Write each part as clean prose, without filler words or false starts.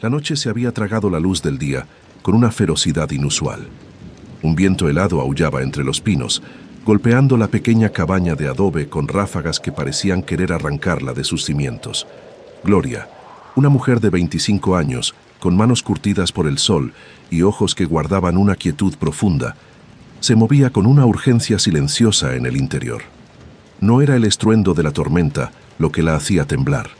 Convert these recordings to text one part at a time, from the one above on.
La noche se había tragado la luz del día con una ferocidad inusual. Un viento helado aullaba entre los pinos, golpeando la pequeña cabaña de adobe con ráfagas que parecían querer arrancarla de sus cimientos. Gloria, una mujer de 25 años, con manos curtidas por el sol y ojos que guardaban una quietud profunda, se movía con una urgencia silenciosa en el interior. No era el estruendo de la tormenta lo que la hacía temblar,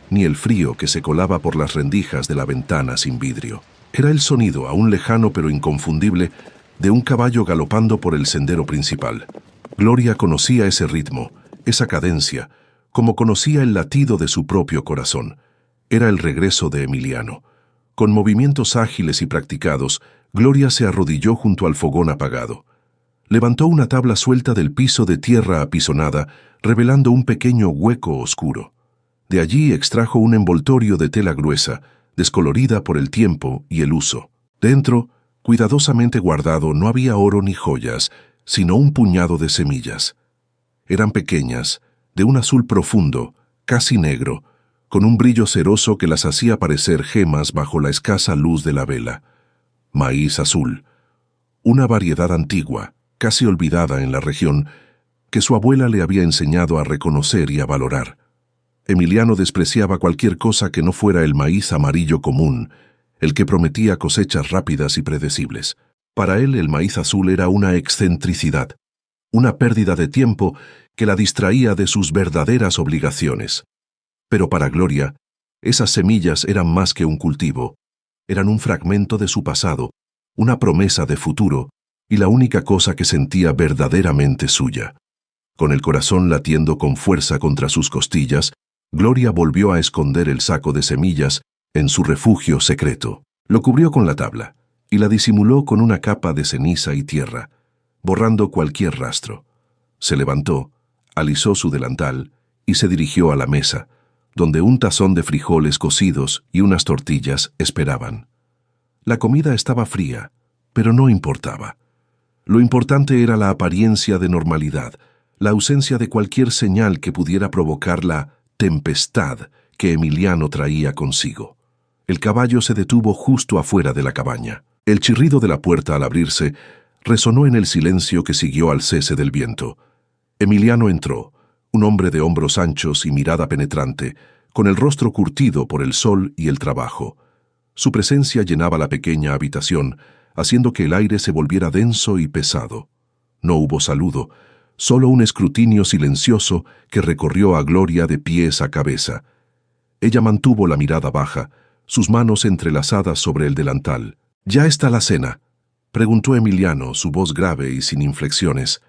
ni el frío que se colaba por las rendijas de la ventana sin vidrio. Era el sonido, aún lejano pero inconfundible, de un caballo galopando por el sendero principal. Gloria conocía ese ritmo, esa cadencia, como conocía el latido de su propio corazón. Era el regreso de Emiliano. Con movimientos ágiles y practicados, Gloria se arrodilló junto al fogón apagado. Levantó una tabla suelta del piso de tierra apisonada, revelando un pequeño hueco oscuro. De allí extrajo un envoltorio de tela gruesa, descolorida por el tiempo y el uso. Dentro, cuidadosamente guardado, no había oro ni joyas, sino un puñado de semillas. Eran pequeñas, de un azul profundo, casi negro, con un brillo ceroso que las hacía parecer gemas bajo la escasa luz de la vela. Maíz azul, una variedad antigua, casi olvidada en la región, que su abuela le había enseñado a reconocer y a valorar. Emiliano despreciaba cualquier cosa que no fuera el maíz amarillo común, el que prometía cosechas rápidas y predecibles. Para él el maíz azul era una excentricidad, una pérdida de tiempo que la distraía de sus verdaderas obligaciones. Pero para Gloria, esas semillas eran más que un cultivo, eran un fragmento de su pasado, una promesa de futuro y la única cosa que sentía verdaderamente suya. Con el corazón latiendo con fuerza contra sus costillas, Gloria volvió a esconder el saco de semillas en su refugio secreto. Lo cubrió con la tabla y la disimuló con una capa de ceniza y tierra, borrando cualquier rastro. Se levantó, alisó su delantal y se dirigió a la mesa, donde un tazón de frijoles cocidos y unas tortillas esperaban. La comida estaba fría, pero no importaba. Lo importante era la apariencia de normalidad, la ausencia de cualquier señal que pudiera provocar la tempestad que Emiliano traía consigo. El caballo se detuvo justo afuera de la cabaña. El chirrido de la puerta al abrirse resonó en el silencio que siguió al cese del viento. Emiliano entró, un hombre de hombros anchos y mirada penetrante, con el rostro curtido por el sol y el trabajo. Su presencia llenaba la pequeña habitación, haciendo que el aire se volviera denso y pesado. No hubo saludo, solo un escrutinio silencioso que recorrió a Gloria de pies a cabeza. Ella mantuvo la mirada baja, sus manos entrelazadas sobre el delantal. «¿Ya está la cena?», preguntó Emiliano, su voz grave y sin inflexiones.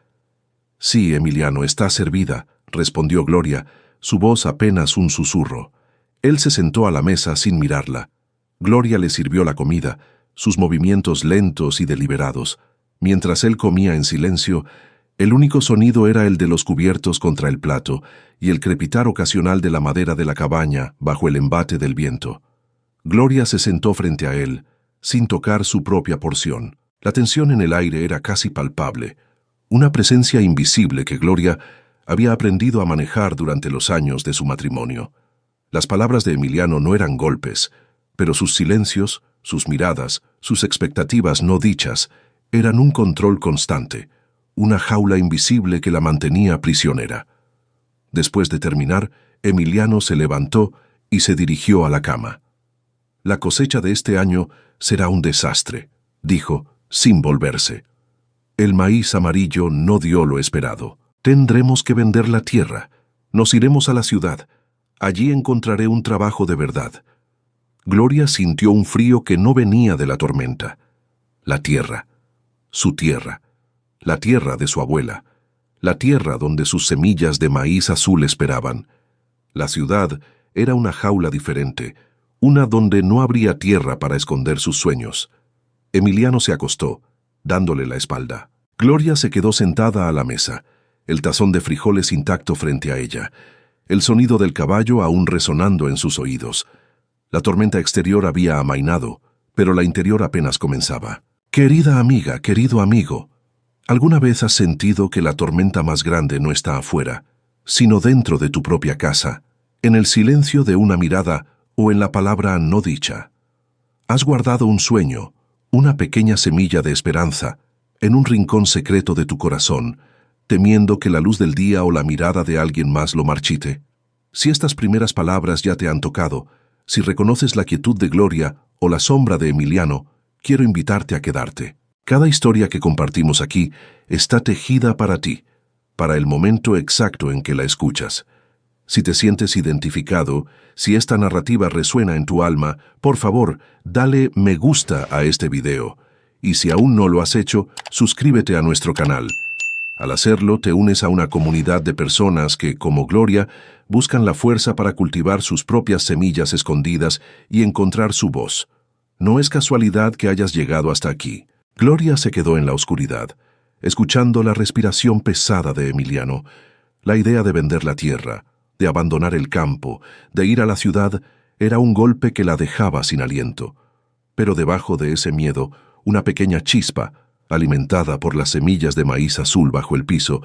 «Sí, Emiliano, está servida», respondió Gloria, su voz apenas un susurro. Él se sentó a la mesa sin mirarla. Gloria le sirvió la comida, sus movimientos lentos y deliberados. Mientras él comía en silencio, el único sonido era el de los cubiertos contra el plato y el crepitar ocasional de la madera de la cabaña bajo el embate del viento. Gloria se sentó frente a él, sin tocar su propia porción. La tensión en el aire era casi palpable, una presencia invisible que Gloria había aprendido a manejar durante los años de su matrimonio. Las palabras de Emiliano no eran golpes, pero sus silencios, sus miradas, sus expectativas no dichas, eran un control constante, una jaula invisible que la mantenía prisionera. Después de terminar, Emiliano se levantó y se dirigió a la cama. «La cosecha de este año será un desastre», dijo, sin volverse. «El maíz amarillo no dio lo esperado. Tendremos que vender la tierra. Nos iremos a la ciudad. Allí encontraré un trabajo de verdad». Gloria sintió un frío que no venía de la tormenta. La tierra, su tierra, la tierra de su abuela, la tierra donde sus semillas de maíz azul esperaban. La ciudad era una jaula diferente, una donde no habría tierra para esconder sus sueños. Emiliano se acostó, dándole la espalda. Gloria se quedó sentada a la mesa, el tazón de frijoles intacto frente a ella, el sonido del caballo aún resonando en sus oídos. La tormenta exterior había amainado, pero la interior apenas comenzaba. «Querida amiga, querido amigo, ¿alguna vez has sentido que la tormenta más grande no está afuera, sino dentro de tu propia casa, en el silencio de una mirada o en la palabra no dicha? Has guardado un sueño, una pequeña semilla de esperanza, en un rincón secreto de tu corazón, temiendo que la luz del día o la mirada de alguien más lo marchite. Si estas primeras palabras ya te han tocado, si reconoces la quietud de Gloria o la sombra de Emiliano, quiero invitarte a quedarte. Cada historia que compartimos aquí está tejida para ti, para el momento exacto en que la escuchas. Si te sientes identificado, si esta narrativa resuena en tu alma, por favor, dale me gusta a este video. Y si aún no lo has hecho, suscríbete a nuestro canal. Al hacerlo, te unes a una comunidad de personas que, como Gloria, buscan la fuerza para cultivar sus propias semillas escondidas y encontrar su voz. No es casualidad que hayas llegado hasta aquí. Gloria se quedó en la oscuridad, escuchando la respiración pesada de Emiliano, la idea de vender la tierra, de abandonar el campo, de ir a la ciudad, era un golpe que la dejaba sin aliento. Pero debajo de ese miedo, una pequeña chispa, alimentada por las semillas de maíz azul bajo el piso,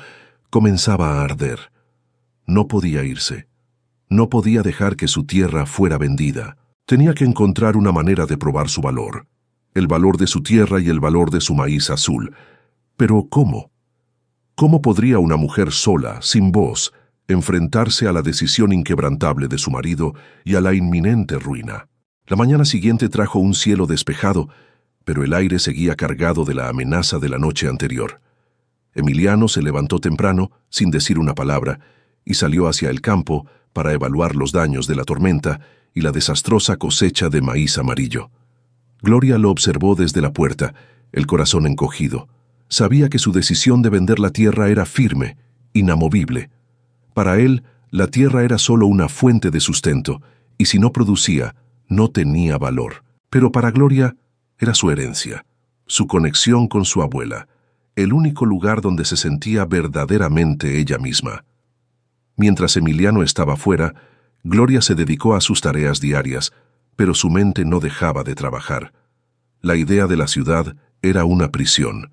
comenzaba a arder. No podía irse. No podía dejar que su tierra fuera vendida. Tenía que encontrar una manera de probar su valor. El valor de su tierra y el valor de su maíz azul. Pero ¿cómo? ¿Cómo podría una mujer sola, sin voz, enfrentarse a la decisión inquebrantable de su marido y a la inminente ruina? La mañana siguiente trajo un cielo despejado, pero el aire seguía cargado de la amenaza de la noche anterior. Emiliano se levantó temprano, sin decir una palabra, y salió hacia el campo para evaluar los daños de la tormenta y la desastrosa cosecha de maíz amarillo. Gloria lo observó desde la puerta, el corazón encogido. Sabía que su decisión de vender la tierra era firme, inamovible. Para él, la tierra era solo una fuente de sustento, y si no producía, no tenía valor. Pero para Gloria, era su herencia, su conexión con su abuela, el único lugar donde se sentía verdaderamente ella misma. Mientras Emiliano estaba fuera, Gloria se dedicó a sus tareas diarias, pero su mente no dejaba de trabajar. La idea de la ciudad era una prisión.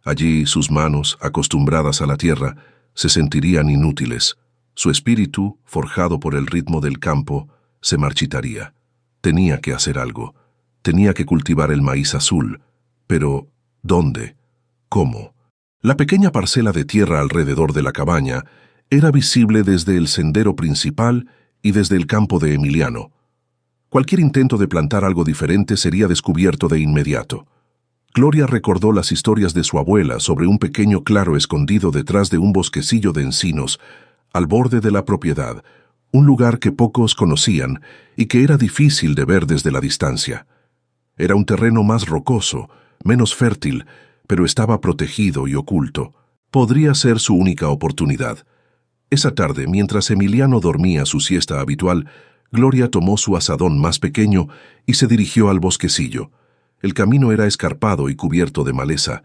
Allí sus manos, acostumbradas a la tierra, se sentirían inútiles. Su espíritu, forjado por el ritmo del campo, se marchitaría. Tenía que hacer algo. Tenía que cultivar el maíz azul. Pero, ¿dónde? ¿Cómo? La pequeña parcela de tierra alrededor de la cabaña era visible desde el sendero principal y desde el campo de Emiliano. Cualquier intento de plantar algo diferente sería descubierto de inmediato. Gloria recordó las historias de su abuela sobre un pequeño claro escondido detrás de un bosquecillo de encinos, al borde de la propiedad, un lugar que pocos conocían y que era difícil de ver desde la distancia. Era un terreno más rocoso, menos fértil, pero estaba protegido y oculto. Podría ser su única oportunidad. Esa tarde, mientras Emiliano dormía su siesta habitual, Gloria tomó su azadón más pequeño y se dirigió al bosquecillo. El camino era escarpado y cubierto de maleza,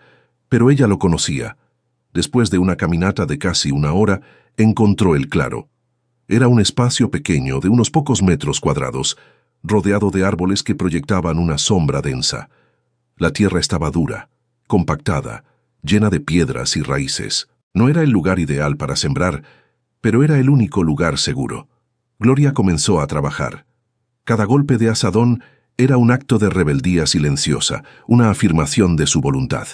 pero ella lo conocía. Después de una caminata de casi una hora, encontró el claro. Era un espacio pequeño de unos pocos metros cuadrados, rodeado de árboles que proyectaban una sombra densa. La tierra estaba dura, compactada, llena de piedras y raíces. No era el lugar ideal para sembrar, pero era el único lugar seguro. Gloria comenzó a trabajar. Cada golpe de azadón era un acto de rebeldía silenciosa, una afirmación de su voluntad.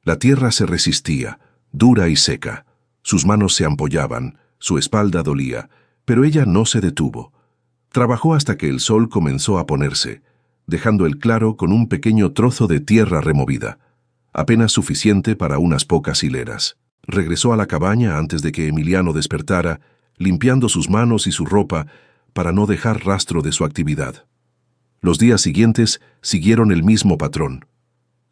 La tierra se resistía, dura y seca. Sus manos se ampollaban, su espalda dolía, pero ella no se detuvo. Trabajó hasta que el sol comenzó a ponerse, dejando el claro con un pequeño trozo de tierra removida, apenas suficiente para unas pocas hileras. Regresó a la cabaña antes de que Emiliano despertara, limpiando sus manos y su ropa para no dejar rastro de su actividad. Los días siguientes siguieron el mismo patrón.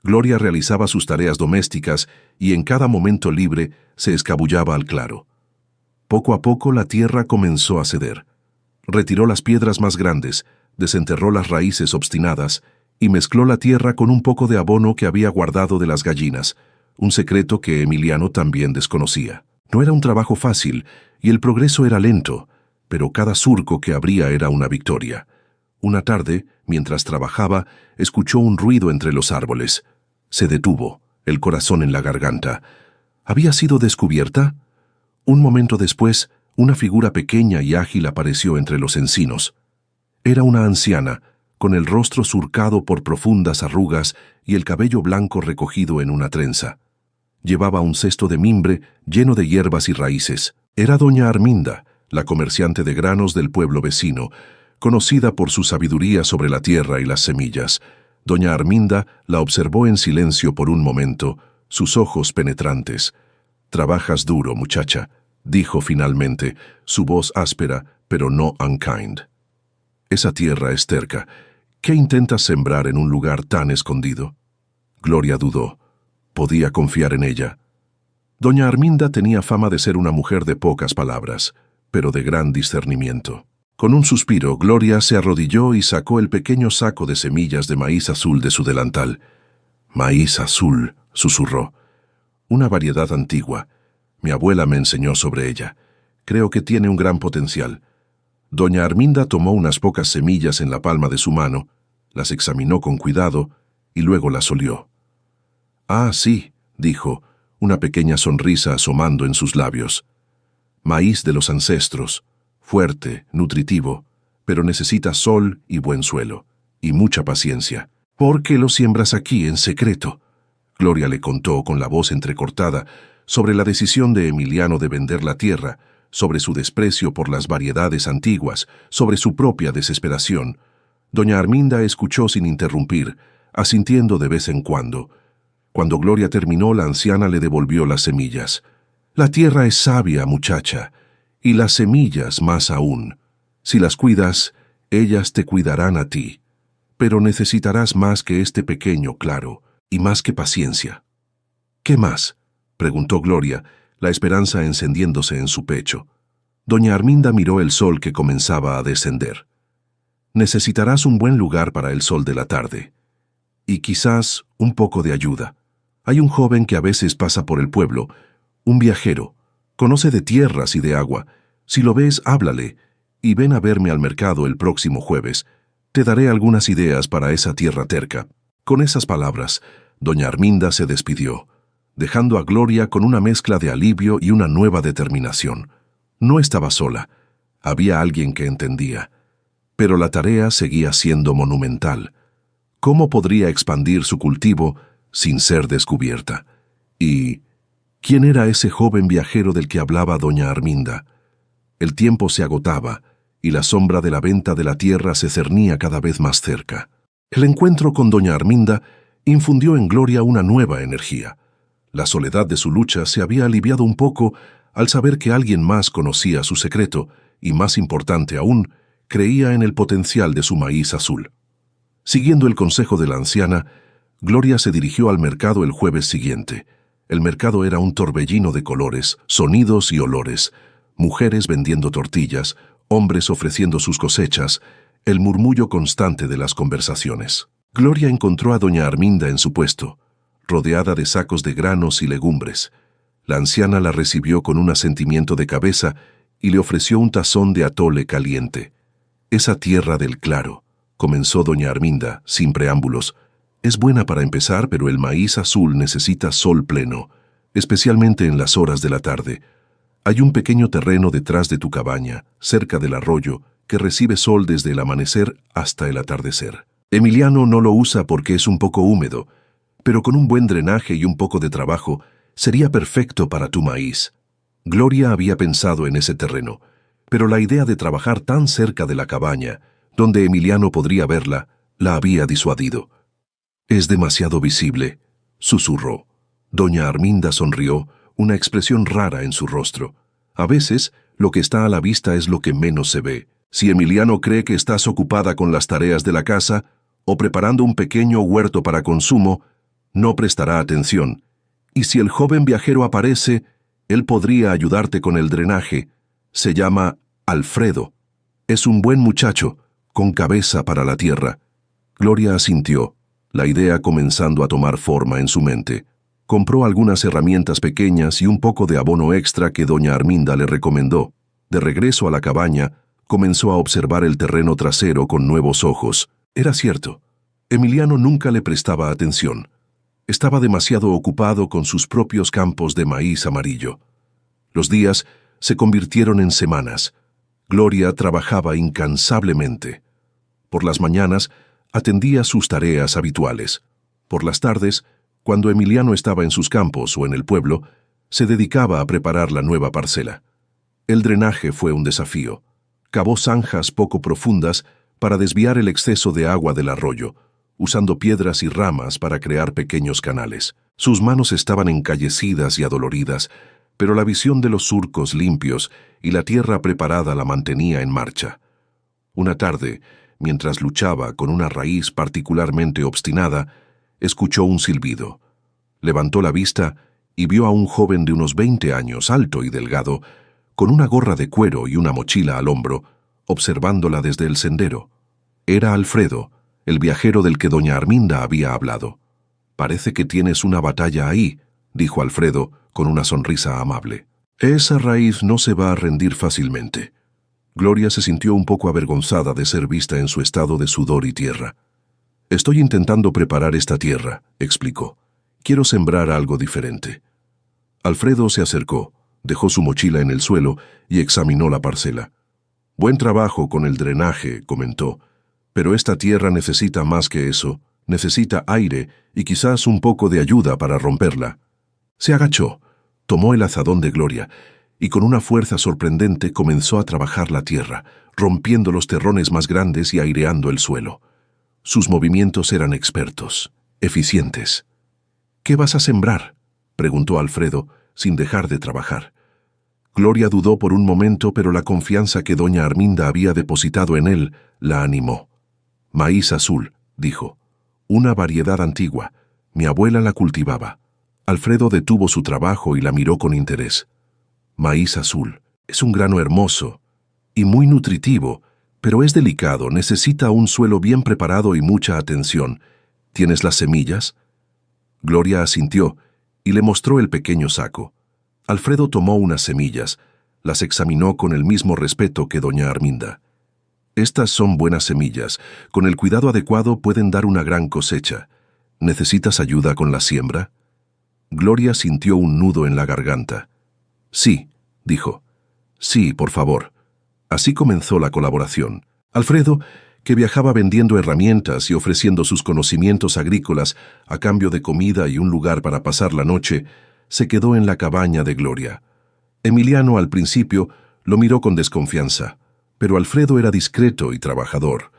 Gloria realizaba sus tareas domésticas y en cada momento libre se escabullaba al claro. Poco a poco la tierra comenzó a ceder. Retiró las piedras más grandes, desenterró las raíces obstinadas y mezcló la tierra con un poco de abono que había guardado de las gallinas, un secreto que Emiliano también desconocía. No era un trabajo fácil y el progreso era lento, pero cada surco que abría era una victoria. Una tarde, mientras trabajaba, escuchó un ruido entre los árboles. Se detuvo, el corazón en la garganta. ¿Había sido descubierta? Un momento después, una figura pequeña y ágil apareció entre los encinos. Era una anciana, con el rostro surcado por profundas arrugas y el cabello blanco recogido en una trenza. Llevaba un cesto de mimbre lleno de hierbas y raíces. Era doña Arminda, la comerciante de granos del pueblo vecino, conocida por su sabiduría sobre la tierra y las semillas. Doña Arminda la observó en silencio por un momento, sus ojos penetrantes. «Trabajas duro, muchacha», dijo finalmente, su voz áspera, pero no unkind. «Esa tierra es terca. ¿Qué intentas sembrar en un lugar tan escondido?» Gloria dudó. Podía confiar en ella. Doña Arminda tenía fama de ser una mujer de pocas palabras, pero de gran discernimiento. Con un suspiro, Gloria se arrodilló y sacó el pequeño saco de semillas de maíz azul de su delantal. «Maíz azul», susurró. «Una variedad antigua. Mi abuela me enseñó sobre ella. Creo que tiene un gran potencial». Doña Arminda tomó unas pocas semillas en la palma de su mano, las examinó con cuidado y luego las olió. «Ah, sí», dijo, una pequeña sonrisa asomando en sus labios. «Maíz de los ancestros, fuerte, nutritivo, pero necesita sol y buen suelo, y mucha paciencia. ¿Por qué lo siembras aquí en secreto?». Gloria le contó con la voz entrecortada sobre la decisión de Emiliano de vender la tierra, sobre su desprecio por las variedades antiguas, sobre su propia desesperación. Doña Arminda escuchó sin interrumpir, asintiendo de vez en cuando. Cuando Gloria terminó, la anciana le devolvió las semillas. «La tierra es sabia, muchacha, y las semillas más aún. Si las cuidas, ellas te cuidarán a ti. Pero necesitarás más que este pequeño claro, y más que paciencia». «¿Qué más?», preguntó Gloria, la esperanza encendiéndose en su pecho. Doña Arminda miró el sol que comenzaba a descender. «Necesitarás un buen lugar para el sol de la tarde. Y quizás un poco de ayuda. Hay un joven que a veces pasa por el pueblo, un viajero. Conoce de tierras y de agua. Si lo ves, háblale, y ven a verme al mercado el próximo jueves. Te daré algunas ideas para esa tierra terca». Con esas palabras, doña Arminda se despidió, dejando a Gloria con una mezcla de alivio y una nueva determinación. No estaba sola. Había alguien que entendía. Pero la tarea seguía siendo monumental. ¿Cómo podría expandir su cultivo sin ser descubierta? ¿Y quién era ese joven viajero del que hablaba doña Arminda? El tiempo se agotaba y la sombra de la venta de la tierra se cernía cada vez más cerca. El encuentro con doña Arminda infundió en Gloria una nueva energía. La soledad de su lucha se había aliviado un poco al saber que alguien más conocía su secreto y, más importante aún, creía en el potencial de su maíz azul. Siguiendo el consejo de la anciana, Gloria se dirigió al mercado el jueves siguiente. El mercado era un torbellino de colores, sonidos y olores, mujeres vendiendo tortillas, hombres ofreciendo sus cosechas, el murmullo constante de las conversaciones. Gloria encontró a doña Arminda en su puesto, rodeada de sacos de granos y legumbres. La anciana la recibió con un asentimiento de cabeza y le ofreció un tazón de atole caliente. «Esa tierra del claro», comenzó doña Arminda, sin preámbulos, «es buena para empezar, pero el maíz azul necesita sol pleno, especialmente en las horas de la tarde. Hay un pequeño terreno detrás de tu cabaña, cerca del arroyo, que recibe sol desde el amanecer hasta el atardecer. Emiliano no lo usa porque es un poco húmedo, pero con un buen drenaje y un poco de trabajo, sería perfecto para tu maíz». Gloria había pensado en ese terreno, pero la idea de trabajar tan cerca de la cabaña, donde Emiliano podría verla, la había disuadido. «Es demasiado visible», susurró. Doña Arminda sonrió, una expresión rara en su rostro. «A veces, lo que está a la vista es lo que menos se ve. Si Emiliano cree que estás ocupada con las tareas de la casa o preparando un pequeño huerto para consumo, no prestará atención. Y si el joven viajero aparece, él podría ayudarte con el drenaje. Se llama Alfredo. Es un buen muchacho, con cabeza para la tierra». Gloria asintió, la idea comenzando a tomar forma en su mente. Compró algunas herramientas pequeñas y un poco de abono extra que doña Arminda le recomendó. De regreso a la cabaña, comenzó a observar el terreno trasero con nuevos ojos. Era cierto, Emiliano nunca le prestaba atención. Estaba demasiado ocupado con sus propios campos de maíz amarillo. Los días se convirtieron en semanas. Gloria trabajaba incansablemente. Por las mañanas, Atendía sus tareas habituales. Por las tardes, cuando Emiliano estaba en sus campos o en el pueblo, se dedicaba a preparar la nueva parcela. El drenaje fue un desafío. Cavó zanjas poco profundas para desviar el exceso de agua del arroyo, usando piedras y ramas para crear pequeños canales. Sus manos estaban encallecidas y adoloridas, pero la visión de los surcos limpios y la tierra preparada la mantenía en marcha. Una tarde, mientras luchaba con una raíz particularmente obstinada, escuchó un silbido. Levantó la vista y vio a un joven de unos 20 años, alto y delgado, con una gorra de cuero y una mochila al hombro, observándola desde el sendero. Era Alfredo, el viajero del que doña Arminda había hablado. «Parece que tienes una batalla ahí», dijo Alfredo con una sonrisa amable. «Esa raíz no se va a rendir fácilmente». Gloria se sintió un poco avergonzada de ser vista en su estado de sudor y tierra. «Estoy intentando preparar esta tierra», explicó. «Quiero sembrar algo diferente». Alfredo se acercó, dejó su mochila en el suelo y examinó la parcela. «Buen trabajo con el drenaje», comentó, «pero esta tierra necesita más que eso, necesita aire y quizás un poco de ayuda para romperla». Se agachó, tomó el azadón de Gloria y con una fuerza sorprendente comenzó a trabajar la tierra, rompiendo los terrones más grandes y aireando el suelo. Sus movimientos eran expertos, eficientes. «¿Qué vas a sembrar?», preguntó Alfredo, sin dejar de trabajar. Gloria dudó por un momento, pero la confianza que doña Arminda había depositado en él la animó. «Maíz azul», dijo. «Una variedad antigua. Mi abuela la cultivaba». Alfredo detuvo su trabajo y la miró con interés. «Maíz azul. Es un grano hermoso y muy nutritivo, pero es delicado, necesita un suelo bien preparado y mucha atención. ¿Tienes las semillas?». Gloria asintió y le mostró el pequeño saco. Alfredo tomó unas semillas, las examinó con el mismo respeto que doña Arminda. «Estas son buenas semillas. Con el cuidado adecuado pueden dar una gran cosecha. ¿Necesitas ayuda con la siembra?». Gloria sintió un nudo en la garganta. «Sí», dijo. «Sí, por favor». Así comenzó la colaboración. Alfredo, que viajaba vendiendo herramientas y ofreciendo sus conocimientos agrícolas a cambio de comida y un lugar para pasar la noche, se quedó en la cabaña de Gloria. Emiliano al principio lo miró con desconfianza, pero Alfredo era discreto y trabajador.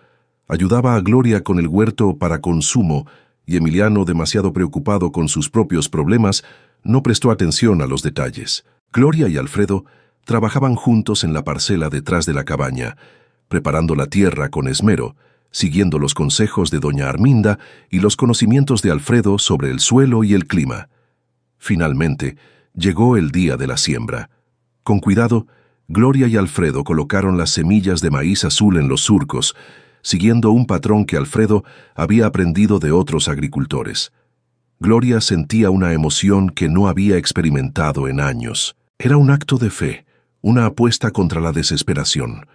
Ayudaba a Gloria con el huerto para consumo y Emiliano, demasiado preocupado con sus propios problemas, no prestó atención a los detalles. Gloria y Alfredo trabajaban juntos en la parcela detrás de la cabaña, preparando la tierra con esmero, siguiendo los consejos de doña Arminda y los conocimientos de Alfredo sobre el suelo y el clima. Finalmente, llegó el día de la siembra. Con cuidado, Gloria y Alfredo colocaron las semillas de maíz azul en los surcos, siguiendo un patrón que Alfredo había aprendido de otros agricultores. Gloria sentía una emoción que no había experimentado en años. Era un acto de fe, una apuesta contra la desesperación.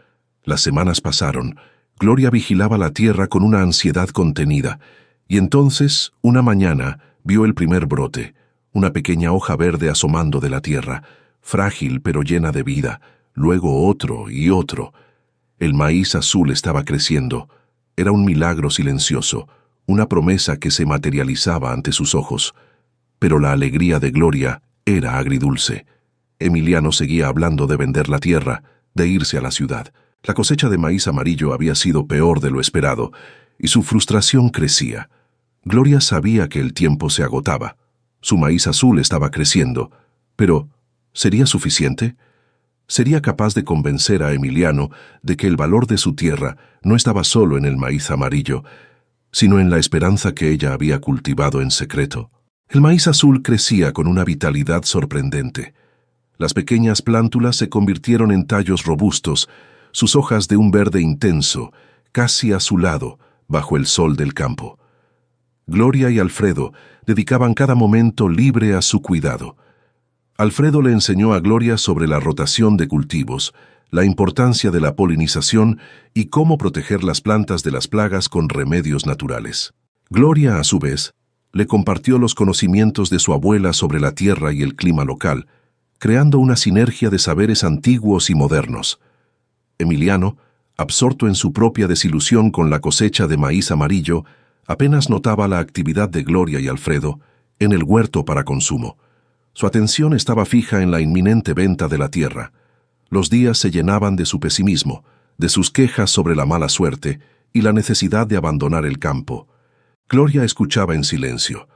Las semanas pasaron. Gloria vigilaba la tierra con una ansiedad contenida, y entonces, una mañana, vio el primer brote, una pequeña hoja verde asomando de la tierra, frágil pero llena de vida, luego otro y otro. El maíz azul estaba creciendo. Era un milagro silencioso, una promesa que se materializaba ante sus ojos. Pero la alegría de Gloria era agridulce. Emiliano seguía hablando de vender la tierra, de irse a la ciudad. La cosecha de maíz amarillo había sido peor de lo esperado, y su frustración crecía. Gloria sabía que el tiempo se agotaba. Su maíz azul estaba creciendo, pero ¿sería suficiente? ¿Sería capaz de convencer a Emiliano de que el valor de su tierra no estaba solo en el maíz amarillo, sino en la esperanza que ella había cultivado en secreto? El maíz azul crecía con una vitalidad sorprendente. Las pequeñas plántulas se convirtieron en tallos robustos, sus hojas de un verde intenso, casi azulado, bajo el sol del campo. Gloria y Alfredo dedicaban cada momento libre a su cuidado. Alfredo le enseñó a Gloria sobre la rotación de cultivos, la importancia de la polinización y cómo proteger las plantas de las plagas con remedios naturales. Gloria, a su vez, le compartió los conocimientos de su abuela sobre la tierra y el clima local, creando una sinergia de saberes antiguos y modernos. Emiliano, absorto en su propia desilusión con la cosecha de maíz amarillo, apenas notaba la actividad de Gloria y Alfredo en el huerto para consumo. Su atención estaba fija en la inminente venta de la tierra. Los días se llenaban de su pesimismo, de sus quejas sobre la mala suerte y la necesidad de abandonar el campo. Gloria escuchaba en silencio,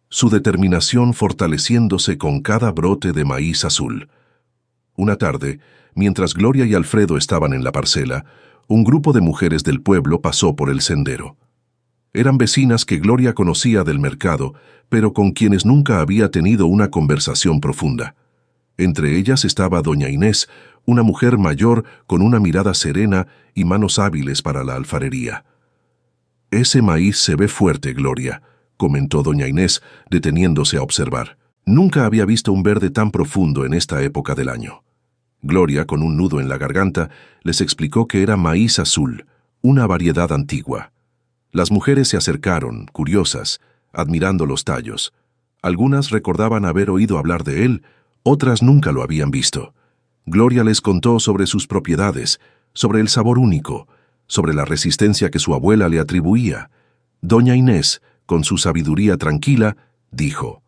su determinación fortaleciéndose con cada brote de maíz azul. Una tarde, mientras Gloria y Alfredo estaban en la parcela, un grupo de mujeres del pueblo pasó por el sendero. Eran vecinas que Gloria conocía del mercado, pero con quienes nunca había tenido una conversación profunda. Entre ellas estaba doña Inés, una mujer mayor con una mirada serena y manos hábiles para la alfarería. «Ese maíz se ve fuerte, Gloria», comentó doña Inés, deteniéndose a observar. Nunca había visto un verde tan profundo en esta época del año. Gloria, con un nudo en la garganta, les explicó que era maíz azul, una variedad antigua. Las mujeres se acercaron, curiosas, admirando los tallos. Algunas recordaban haber oído hablar de él, otras nunca lo habían visto. Gloria les contó sobre sus propiedades, sobre el sabor único, sobre la resistencia que su abuela le atribuía. Doña Inés, con su sabiduría tranquila, dijo: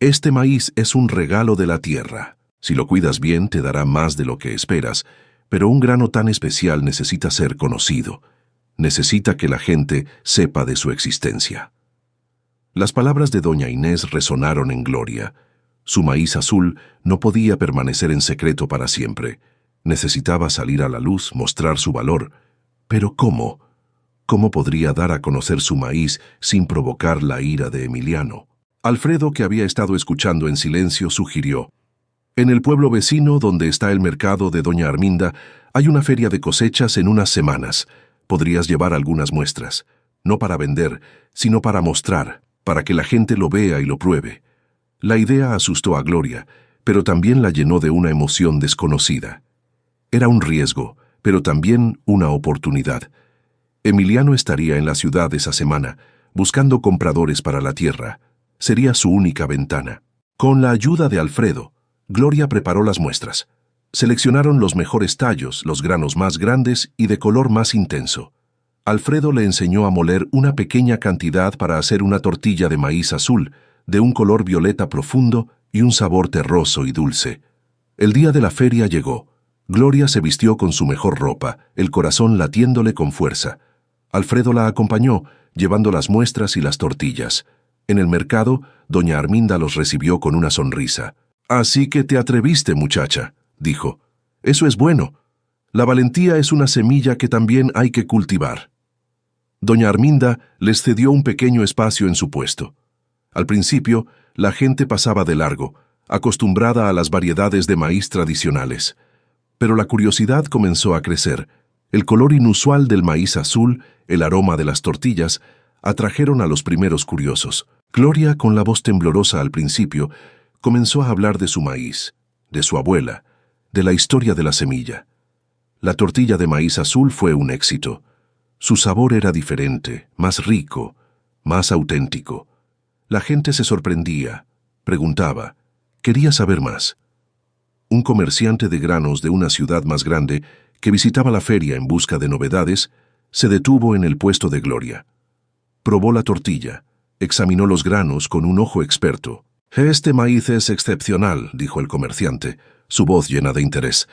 «Este maíz es un regalo de la tierra. Si lo cuidas bien, te dará más de lo que esperas, pero un grano tan especial necesita ser conocido. Necesita que la gente sepa de su existencia». Las palabras de doña Inés resonaron en Gloria. Su maíz azul no podía permanecer en secreto para siempre. Necesitaba salir a la luz, mostrar su valor. Pero ¿cómo? ¿Cómo podría dar a conocer su maíz sin provocar la ira de Emiliano? Alfredo, que había estado escuchando en silencio, sugirió: «En el pueblo vecino, donde está el mercado de doña Arminda, hay una feria de cosechas en unas semanas. Podrías llevar algunas muestras, no para vender, sino para mostrar, para que la gente lo vea y lo pruebe». La idea asustó a Gloria, pero también la llenó de una emoción desconocida. Era un riesgo, pero también una oportunidad. Emiliano estaría en la ciudad esa semana, buscando compradores para la tierra. Sería su única ventana. Con la ayuda de Alfredo, Gloria preparó las muestras. Seleccionaron los mejores tallos, los granos más grandes y de color más intenso. Alfredo le enseñó a moler una pequeña cantidad para hacer una tortilla de maíz azul, de un color violeta profundo y un sabor terroso y dulce. El día de la feria llegó. Gloria se vistió con su mejor ropa, el corazón latiéndole con fuerza. Alfredo la acompañó, llevando las muestras y las tortillas. En el mercado, doña Arminda los recibió con una sonrisa. «Así que te atreviste, muchacha», dijo. «Eso es bueno. La valentía es una semilla que también hay que cultivar». Doña Arminda les cedió un pequeño espacio en su puesto. Al principio, la gente pasaba de largo, acostumbrada a las variedades de maíz tradicionales. Pero la curiosidad comenzó a crecer. El color inusual del maíz azul, el aroma de las tortillas, atrajeron a los primeros curiosos. Gloria, con la voz temblorosa al principio, comenzó a hablar de su maíz, de su abuela, de la historia de la semilla. La tortilla de maíz azul fue un éxito. Su sabor era diferente, más rico, más auténtico. La gente se sorprendía, preguntaba, quería saber más. Un comerciante de granos de una ciudad más grande, que visitaba la feria en busca de novedades, se detuvo en el puesto de Gloria. Probó la tortilla, examinó los granos con un ojo experto. «Este maíz es excepcional», dijo el comerciante, su voz llena de interés.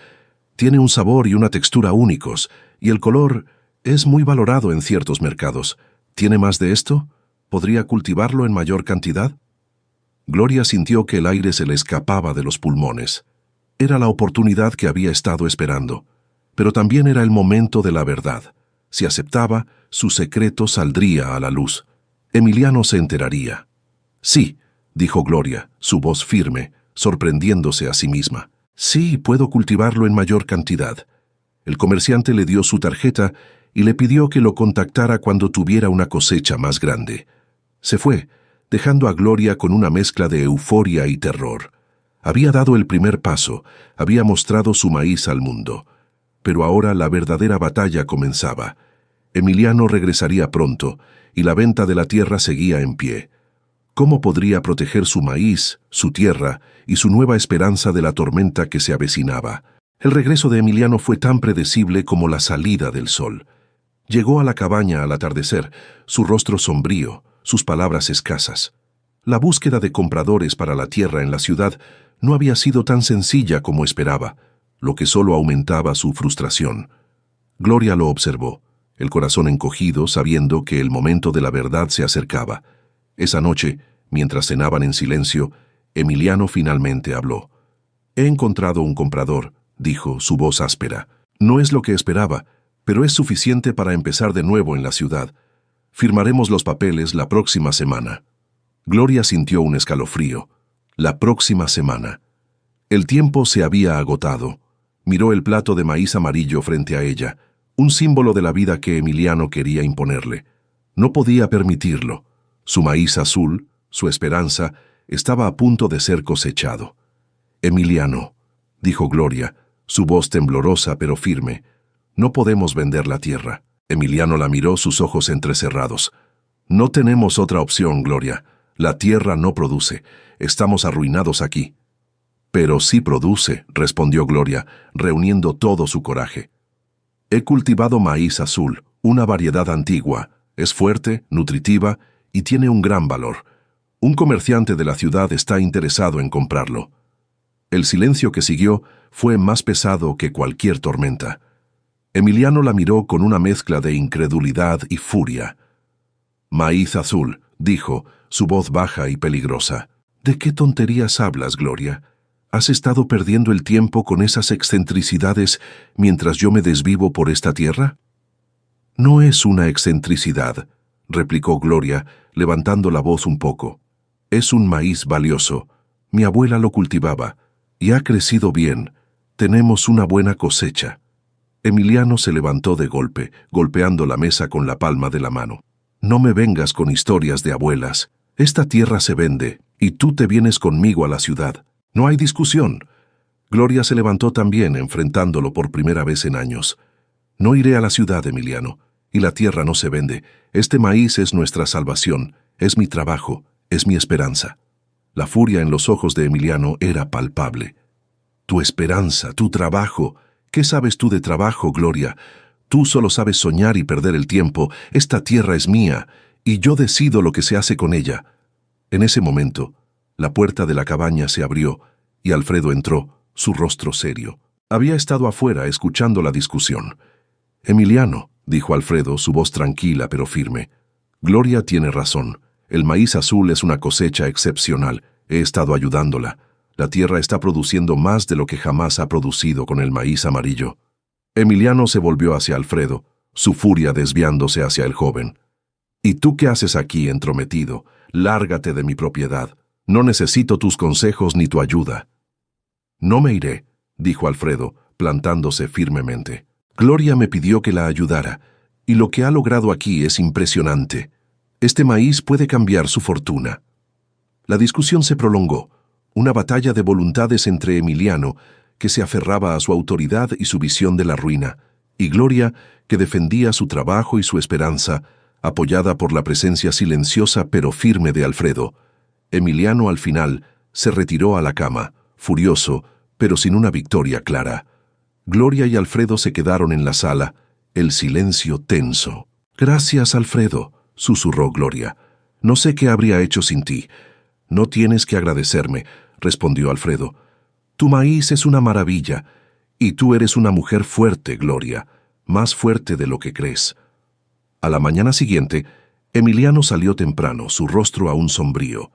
«Tiene un sabor y una textura únicos, y el color es muy valorado en ciertos mercados. ¿Tiene más de esto? ¿Podría cultivarlo en mayor cantidad?» Gloria sintió que el aire se le escapaba de los pulmones. Era la oportunidad que había estado esperando, pero también era el momento de la verdad. Si aceptaba, su secreto saldría a la luz. Emiliano se enteraría. «Sí», dijo Gloria, su voz firme, sorprendiéndose a sí misma. «Sí, puedo cultivarlo en mayor cantidad». El comerciante le dio su tarjeta y le pidió que lo contactara cuando tuviera una cosecha más grande. Se fue, dejando a Gloria con una mezcla de euforia y terror. Había dado el primer paso, había mostrado su maíz al mundo. Pero ahora la verdadera batalla comenzaba. Emiliano regresaría pronto, y la venta de la tierra seguía en pie. ¿Cómo podría proteger su maíz, su tierra y su nueva esperanza de la tormenta que se avecinaba? El regreso de Emiliano fue tan predecible como la salida del sol. Llegó a la cabaña al atardecer, su rostro sombrío, sus palabras escasas. La búsqueda de compradores para la tierra en la ciudad no había sido tan sencilla como esperaba, lo que solo aumentaba su frustración. Gloria lo observó, el corazón encogido, sabiendo que el momento de la verdad se acercaba. Esa noche, mientras cenaban en silencio, Emiliano finalmente habló. «He encontrado un comprador», dijo, su voz áspera. «No es lo que esperaba, pero es suficiente para empezar de nuevo en la ciudad. Firmaremos los papeles la próxima semana». Gloria sintió un escalofrío. La próxima semana. El tiempo se había agotado. Miró el plato de maíz amarillo frente a ella, un símbolo de la vida que Emiliano quería imponerle. No podía permitirlo. Su maíz azul, su esperanza, estaba a punto de ser cosechado. «Emiliano», dijo Gloria, su voz temblorosa pero firme, «no podemos vender la tierra». Emiliano la miró, sus ojos entrecerrados. «No tenemos otra opción, Gloria. La tierra no produce. Estamos arruinados aquí». «Pero sí produce», respondió Gloria, reuniendo todo su coraje. «He cultivado maíz azul, una variedad antigua. Es fuerte, nutritiva y tiene un gran valor. Un comerciante de la ciudad está interesado en comprarlo». El silencio que siguió fue más pesado que cualquier tormenta. Emiliano la miró con una mezcla de incredulidad y furia. «Maíz azul», dijo, su voz baja y peligrosa. «¿De qué tonterías hablas, Gloria? ¿Has estado perdiendo el tiempo con esas excentricidades mientras yo me desvivo por esta tierra?» «No es una excentricidad», replicó Gloria, levantando la voz un poco. «Es un maíz valioso. Mi abuela lo cultivaba, y ha crecido bien. Tenemos una buena cosecha». Emiliano se levantó de golpe, golpeando la mesa con la palma de la mano. «No me vengas con historias de abuelas. Esta tierra se vende, y tú te vienes conmigo a la ciudad. No hay discusión». Gloria se levantó también, enfrentándolo por primera vez en años. «No iré a la ciudad, Emiliano, y la tierra no se vende. Este maíz es nuestra salvación, es mi trabajo, es mi esperanza». La furia en los ojos de Emiliano era palpable. «Tu esperanza, tu trabajo. ¿Qué sabes tú de trabajo, Gloria? Tú solo sabes soñar y perder el tiempo. Esta tierra es mía, y yo decido lo que se hace con ella». En ese momento, la puerta de la cabaña se abrió, y Alfredo entró, su rostro serio. Había estado afuera, escuchando la discusión. «Emiliano», dijo Alfredo, su voz tranquila pero firme, «Gloria tiene razón. El maíz azul es una cosecha excepcional. He estado ayudándola. La tierra está produciendo más de lo que jamás ha producido con el maíz amarillo». Emiliano se volvió hacia Alfredo, su furia desviándose hacia el joven. «¿Y tú qué haces aquí, entrometido? Lárgate de mi propiedad. No necesito tus consejos ni tu ayuda». «No me iré», dijo Alfredo, plantándose firmemente. «Gloria me pidió que la ayudara, y lo que ha logrado aquí es impresionante. Este maíz puede cambiar su fortuna». La discusión se prolongó, una batalla de voluntades entre Emiliano, que se aferraba a su autoridad y su visión de la ruina, y Gloria, que defendía su trabajo y su esperanza, apoyada por la presencia silenciosa pero firme de Alfredo. Emiliano al final se retiró a la cama, furioso, pero sin una victoria clara. Gloria y Alfredo se quedaron en la sala, el silencio tenso. «Gracias, Alfredo», susurró Gloria. «No sé qué habría hecho sin ti». «No tienes que agradecerme», respondió Alfredo. «Tu maíz es una maravilla, y tú eres una mujer fuerte, Gloria, más fuerte de lo que crees». A la mañana siguiente, Emiliano salió temprano, su rostro aún sombrío.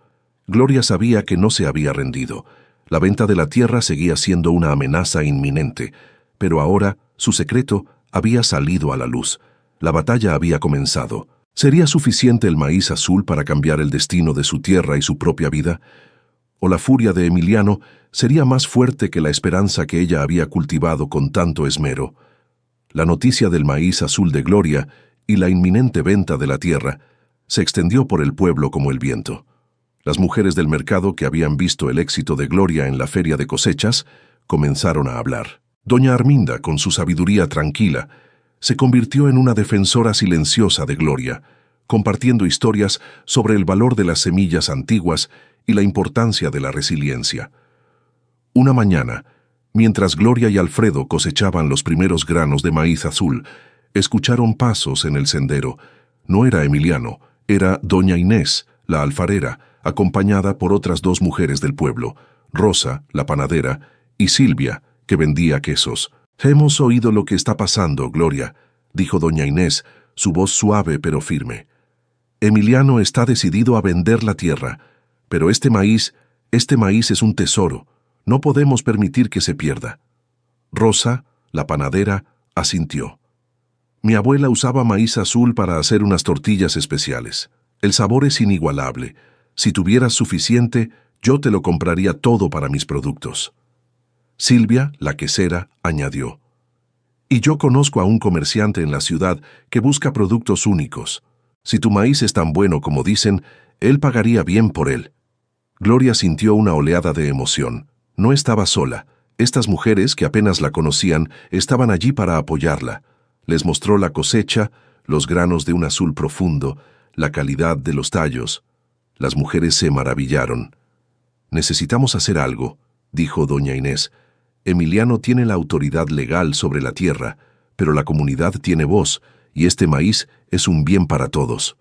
Gloria sabía que no se había rendido. La venta de la tierra seguía siendo una amenaza inminente, pero ahora su secreto había salido a la luz. La batalla había comenzado. ¿Sería suficiente el maíz azul para cambiar el destino de su tierra y su propia vida? ¿O la furia de Emiliano sería más fuerte que la esperanza que ella había cultivado con tanto esmero? La noticia del maíz azul de Gloria y la inminente venta de la tierra se extendió por el pueblo como el viento. Las mujeres del mercado que habían visto el éxito de Gloria en la feria de cosechas comenzaron a hablar. Doña Arminda, con su sabiduría tranquila, se convirtió en una defensora silenciosa de Gloria, compartiendo historias sobre el valor de las semillas antiguas y la importancia de la resiliencia. Una mañana, Mientras Gloria y Alfredo cosechaban los primeros granos de maíz azul, escucharon pasos en el sendero. No era Emiliano, era doña Inés, la alfarera, acompañada por otras dos mujeres del pueblo, Rosa, la panadera, y Silvia, que vendía quesos. «Hemos oído lo que está pasando, Gloria», dijo doña Inés, su voz suave pero firme. «Emiliano está decidido a vender la tierra, pero este maíz es un tesoro. No podemos permitir que se pierda». Rosa, la panadera, asintió. «Mi abuela usaba maíz azul para hacer unas tortillas especiales. El sabor es inigualable. Si tuvieras suficiente, yo te lo compraría todo para mis productos». Silvia, la quesera, añadió. «Y yo conozco a un comerciante en la ciudad que busca productos únicos. Si tu maíz es tan bueno como dicen, él pagaría bien por él». Gloria sintió una oleada de emoción. No estaba sola. Estas mujeres, que apenas la conocían, estaban allí para apoyarla. Les mostró la cosecha, los granos de un azul profundo, la calidad de los tallos. Las mujeres se maravillaron. «Necesitamos hacer algo», dijo doña Inés. «Emiliano tiene la autoridad legal sobre la tierra, pero la comunidad tiene voz, y este maíz es un bien para todos».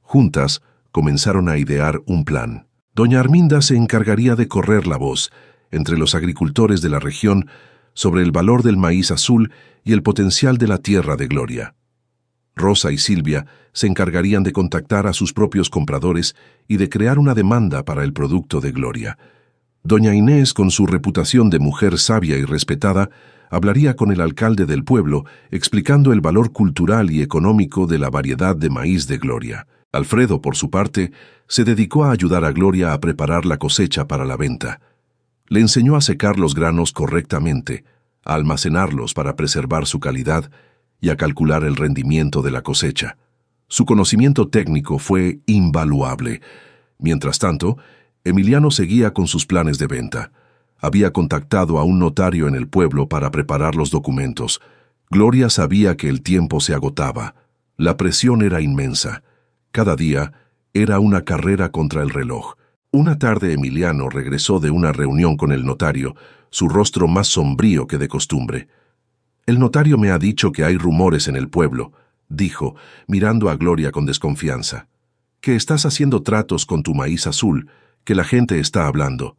Juntas, comenzaron a idear un plan. Doña Arminda se encargaría de correr la voz entre los agricultores de la región sobre el valor del maíz azul y el potencial de la tierra de Gloria. Rosa y Silvia se encargarían de contactar a sus propios compradores y de crear una demanda para el producto de Gloria. Doña Inés, con su reputación de mujer sabia y respetada, hablaría con el alcalde del pueblo, explicando el valor cultural y económico de la variedad de maíz de Gloria. Alfredo, por su parte, se dedicó a ayudar a Gloria a preparar la cosecha para la venta. Le enseñó a secar los granos correctamente, a almacenarlos para preservar su calidad y a calcular el rendimiento de la cosecha. Su conocimiento técnico fue invaluable. Mientras tanto, Emiliano seguía con sus planes de venta. Había contactado a un notario en el pueblo para preparar los documentos. Gloria sabía que el tiempo se agotaba. La presión era inmensa. Cada día era una carrera contra el reloj. Una tarde Emiliano regresó de una reunión con el notario, su rostro más sombrío que de costumbre. «El notario me ha dicho que hay rumores en el pueblo», dijo, mirando a Gloria con desconfianza. «Que estás haciendo tratos con tu maíz azul, que la gente está hablando».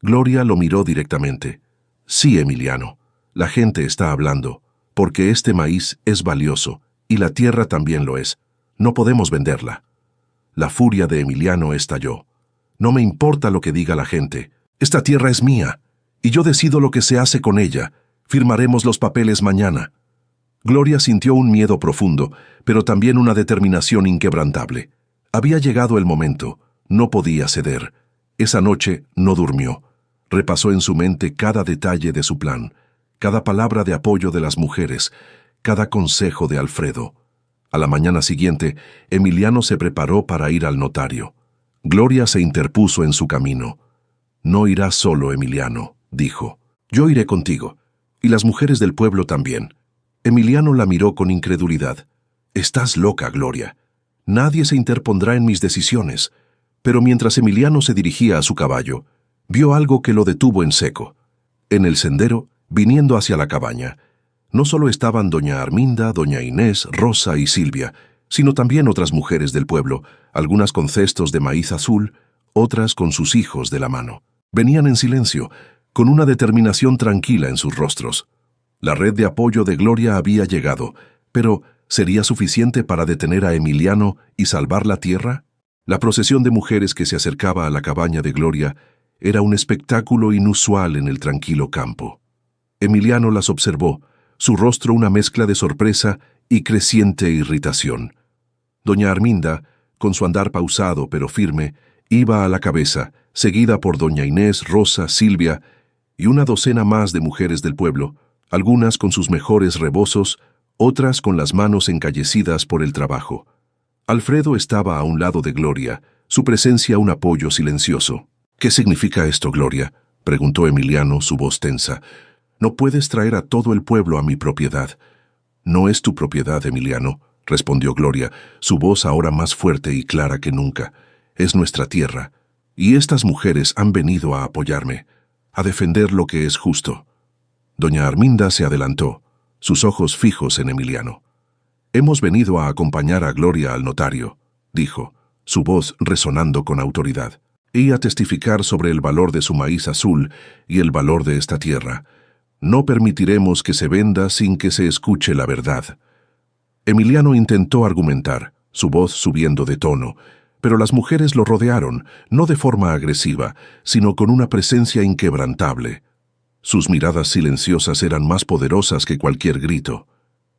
Gloria lo miró directamente. «Sí, Emiliano, la gente está hablando, porque este maíz es valioso, y la tierra también lo es. No podemos venderla». La furia de Emiliano estalló. «No me importa lo que diga la gente. Esta tierra es mía, y yo decido lo que se hace con ella. Firmaremos los papeles mañana». Gloria sintió un miedo profundo, pero también una determinación inquebrantable. Había llegado el momento. No podía ceder. Esa noche no durmió. Repasó en su mente cada detalle de su plan, cada palabra de apoyo de las mujeres, cada consejo de Alfredo. A la mañana siguiente, Emiliano se preparó para ir al notario. Gloria se interpuso en su camino. «No irás solo, Emiliano», dijo. «Yo iré contigo, y las mujeres del pueblo también». Emiliano la miró con incredulidad. «Estás loca, Gloria. Nadie se interpondrá en mis decisiones». Pero mientras Emiliano se dirigía a su caballo, vio algo que lo detuvo en seco. En el sendero, viniendo hacia la cabaña, no solo estaban doña Arminda, doña Inés, Rosa y Silvia, sino también otras mujeres del pueblo, algunas con cestos de maíz azul, otras con sus hijos de la mano. Venían en silencio, con una determinación tranquila en sus rostros. La red de apoyo de Gloria había llegado, pero ¿sería suficiente para detener a Emiliano y salvar la tierra? La procesión de mujeres que se acercaba a la cabaña de Gloria era un espectáculo inusual en el tranquilo campo. Emiliano las observó, su rostro una mezcla de sorpresa y creciente irritación. Doña Arminda, con su andar pausado pero firme, iba a la cabeza, seguida por doña Inés, Rosa, Silvia y una docena más de mujeres del pueblo, algunas con sus mejores rebozos, otras con las manos encallecidas por el trabajo. Alfredo estaba a un lado de Gloria, su presencia un apoyo silencioso. «¿Qué significa esto, Gloria?», preguntó Emiliano, su voz tensa. «No puedes traer a todo el pueblo a mi propiedad». «No es tu propiedad, Emiliano», respondió Gloria, su voz ahora más fuerte y clara que nunca. «Es nuestra tierra, y estas mujeres han venido a apoyarme, a defender lo que es justo». Doña Arminda se adelantó, sus ojos fijos en Emiliano. «Hemos venido a acompañar a Gloria al notario», dijo, su voz resonando con autoridad, «y a testificar sobre el valor de su maíz azul y el valor de esta tierra. No permitiremos que se venda sin que se escuche la verdad». Emiliano intentó argumentar, su voz subiendo de tono, pero las mujeres lo rodearon, no de forma agresiva, sino con una presencia inquebrantable. Sus miradas silenciosas eran más poderosas que cualquier grito.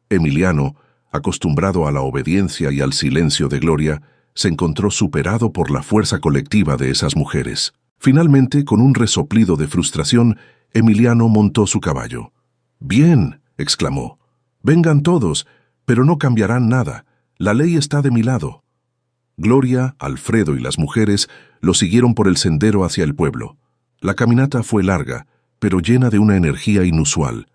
Emiliano, acostumbrado a la obediencia y al silencio de Gloria, se encontró superado por la fuerza colectiva de esas mujeres. Finalmente, con un resoplido de frustración, Emiliano montó su caballo. «Bien», exclamó, «vengan todos, pero no cambiarán nada. La ley está de mi lado». Gloria, Alfredo y las mujeres lo siguieron por el sendero hacia el pueblo. La caminata fue larga, pero llena de una energía inusual.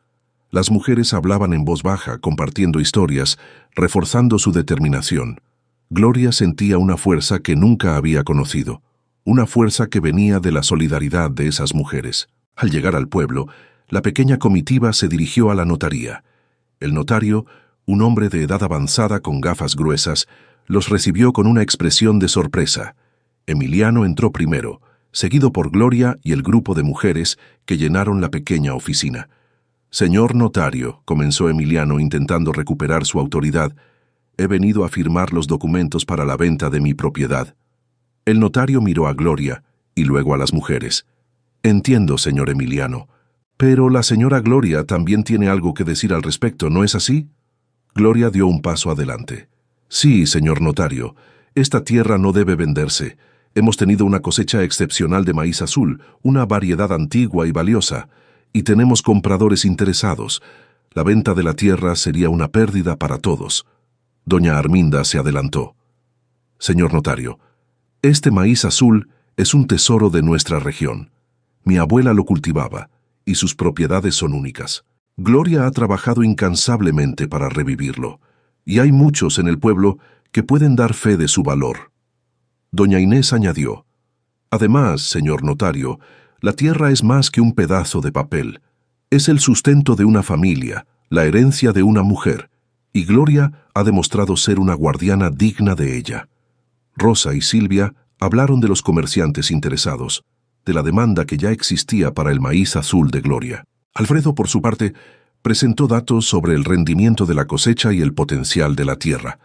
Las mujeres hablaban en voz baja, compartiendo historias, reforzando su determinación. Gloria sentía una fuerza que nunca había conocido, una fuerza que venía de la solidaridad de esas mujeres. Al llegar al pueblo, la pequeña comitiva se dirigió a la notaría. El notario, un hombre de edad avanzada con gafas gruesas, los recibió con una expresión de sorpresa. Emiliano entró primero, seguido por Gloria y el grupo de mujeres que llenaron la pequeña oficina. «Señor notario», comenzó Emiliano intentando recuperar su autoridad, «he venido a firmar los documentos para la venta de mi propiedad». El notario miró a Gloria y luego a las mujeres. «Entiendo, señor Emiliano, pero la señora Gloria también tiene algo que decir al respecto, ¿no es así?» Gloria dio un paso adelante. «Sí, señor notario, esta tierra no debe venderse. Hemos tenido una cosecha excepcional de maíz azul, una variedad antigua y valiosa, y tenemos compradores interesados. La venta de la tierra sería una pérdida para todos». Doña Arminda se adelantó. «Señor notario, este maíz azul es un tesoro de nuestra región. Mi abuela lo cultivaba, y sus propiedades son únicas. Gloria ha trabajado incansablemente para revivirlo, y hay muchos en el pueblo que pueden dar fe de su valor». Doña Inés añadió, «Además, señor notario, la tierra es más que un pedazo de papel. Es el sustento de una familia, la herencia de una mujer, y Gloria ha demostrado ser una guardiana digna de ella». Rosa y Silvia hablaron de los comerciantes interesados, de la demanda que ya existía para el maíz azul de Gloria. Alfredo, por su parte, presentó datos sobre el rendimiento de la cosecha y el potencial de la tierra.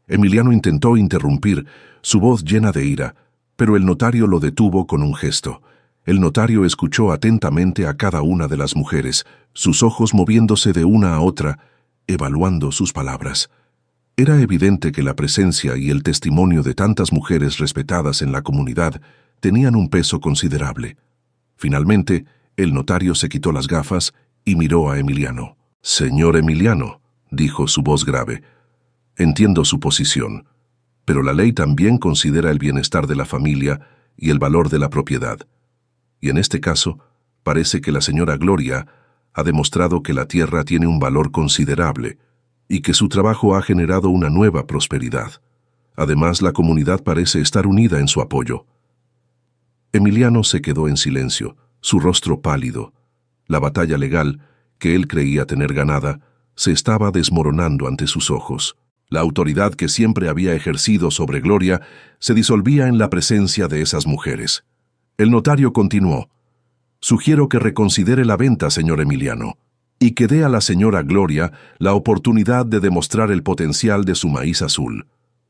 Emiliano intentó interrumpir, su voz llena de ira, pero el notario lo detuvo con un gesto. El notario escuchó atentamente a cada una de las mujeres, sus ojos moviéndose de una a otra, evaluando sus palabras. Era evidente que la presencia y el testimonio de tantas mujeres respetadas en la comunidad tenían un peso considerable. Finalmente, el notario se quitó las gafas y miró a Emiliano. «Señor Emiliano», dijo su voz grave, «entiendo su posición, pero la ley también considera el bienestar de la familia y el valor de la propiedad. Y en este caso, parece que la señora Gloria ha demostrado que la tierra tiene un valor considerable y que su trabajo ha generado una nueva prosperidad. Además, la comunidad parece estar unida en su apoyo». Emiliano se quedó en silencio, su rostro pálido. La batalla legal, que él creía tener ganada, se estaba desmoronando ante sus ojos. La autoridad que siempre había ejercido sobre Gloria se disolvía en la presencia de esas mujeres. El notario continuó. «Sugiero que reconsidere la venta, señor Emiliano, y que dé a la señora Gloria la oportunidad de demostrar el potencial de su maíz azul.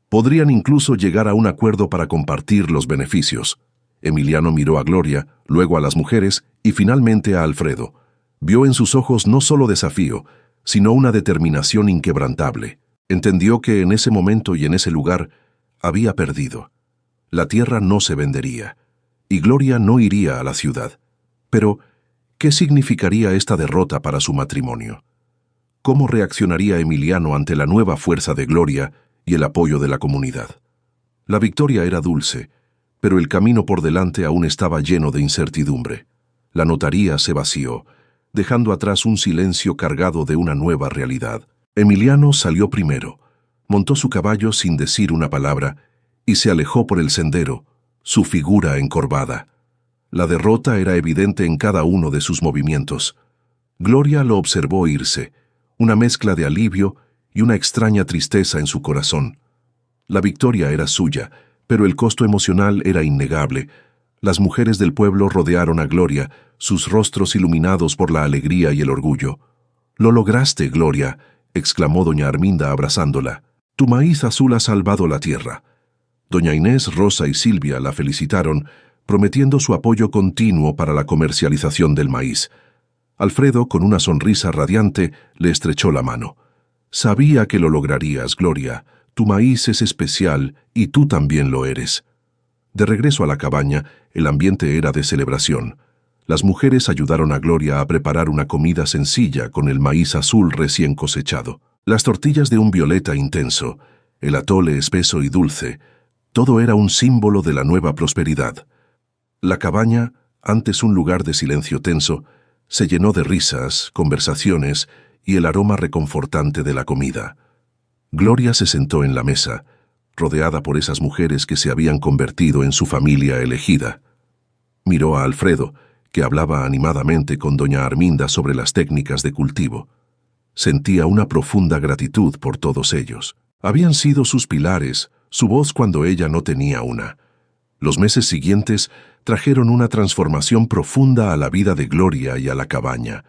Podrían incluso llegar a un acuerdo para compartir los beneficios». Emiliano miró a Gloria, luego a las mujeres y finalmente a Alfredo. Vio en sus ojos no solo desafío, sino una determinación inquebrantable. Entendió que en ese momento y en ese lugar había perdido. La tierra no se vendería, y Gloria no iría a la ciudad. Pero, ¿qué significaría esta derrota para su matrimonio? ¿Cómo reaccionaría Emiliano ante la nueva fuerza de Gloria y el apoyo de la comunidad? La victoria era dulce, pero el camino por delante aún estaba lleno de incertidumbre. La notaría se vació, dejando atrás un silencio cargado de una nueva realidad. Emiliano salió primero, montó su caballo sin decir una palabra y se alejó por el sendero, su figura encorvada. La derrota era evidente en cada uno de sus movimientos. Gloria lo observó irse, una mezcla de alivio y una extraña tristeza en su corazón. La victoria era suya, pero el costo emocional era innegable. Las mujeres del pueblo rodearon a Gloria, sus rostros iluminados por la alegría y el orgullo. «Lo lograste, Gloria», exclamó doña Arminda abrazándola. «Tu maíz azul ha salvado la tierra». Doña Inés, Rosa y Silvia la felicitaron, prometiendo su apoyo continuo para la comercialización del maíz. Alfredo, con una sonrisa radiante, le estrechó la mano. «Sabía que lo lograrías, Gloria. Tu maíz es especial y tú también lo eres». De regreso a la cabaña, el ambiente era de celebración. Las mujeres ayudaron a Gloria a preparar una comida sencilla con el maíz azul recién cosechado. Las tortillas de un violeta intenso, el atole espeso y dulce, todo era un símbolo de la nueva prosperidad. La cabaña, antes un lugar de silencio tenso, se llenó de risas, conversaciones y el aroma reconfortante de la comida. Gloria se sentó en la mesa, rodeada por esas mujeres que se habían convertido en su familia elegida. Miró a Alfredo, que hablaba animadamente con doña Arminda sobre las técnicas de cultivo. Sentía una profunda gratitud por todos ellos. Habían sido sus pilares, su voz cuando ella no tenía una. Los meses siguientes trajeron una transformación profunda a la vida de Gloria y a la cabaña.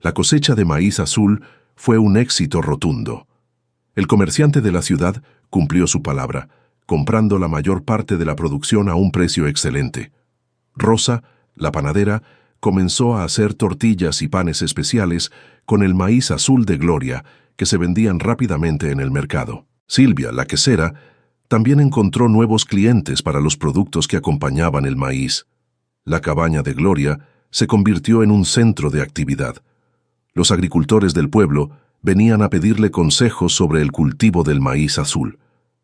La cosecha de maíz azul fue un éxito rotundo. El comerciante de la ciudad cumplió su palabra, comprando la mayor parte de la producción a un precio excelente. Rosa, la panadera, comenzó a hacer tortillas y panes especiales con el maíz azul de Gloria, que se vendían rápidamente en el mercado. Silvia, la quesera, también encontró nuevos clientes para los productos que acompañaban el maíz. La cabaña de Gloria se convirtió en un centro de actividad. Los agricultores del pueblo venían a pedirle consejos sobre el cultivo del maíz azul.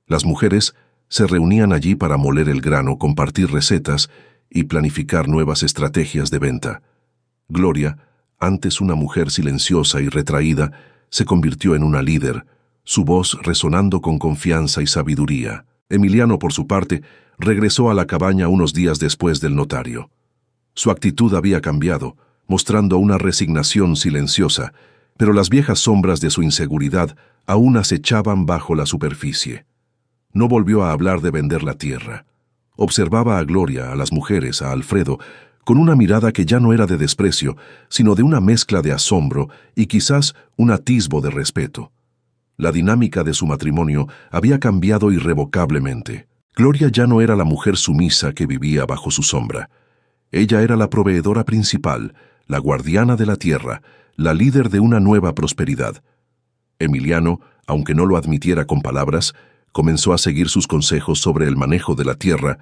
Las mujeres se reunían allí para moler el grano, compartir recetas y planificar nuevas estrategias de venta. Gloria, antes una mujer silenciosa y retraída, se convirtió en una líder, su voz resonando con confianza y sabiduría. Emiliano, por su parte, regresó a la cabaña unos días después del notario. Su actitud había cambiado, mostrando una resignación silenciosa, pero las viejas sombras de su inseguridad aún acechaban bajo la superficie. No volvió a hablar de vender la tierra. Observaba a Gloria, a las mujeres, a Alfredo, con una mirada que ya no era de desprecio, sino de una mezcla de asombro y quizás un atisbo de respeto. La dinámica de su matrimonio había cambiado irrevocablemente. Gloria ya no era la mujer sumisa que vivía bajo su sombra. Ella era la proveedora principal, la guardiana de la tierra, la líder de una nueva prosperidad. Emiliano, aunque no lo admitiera con palabras, comenzó a seguir sus consejos sobre el manejo de la tierra,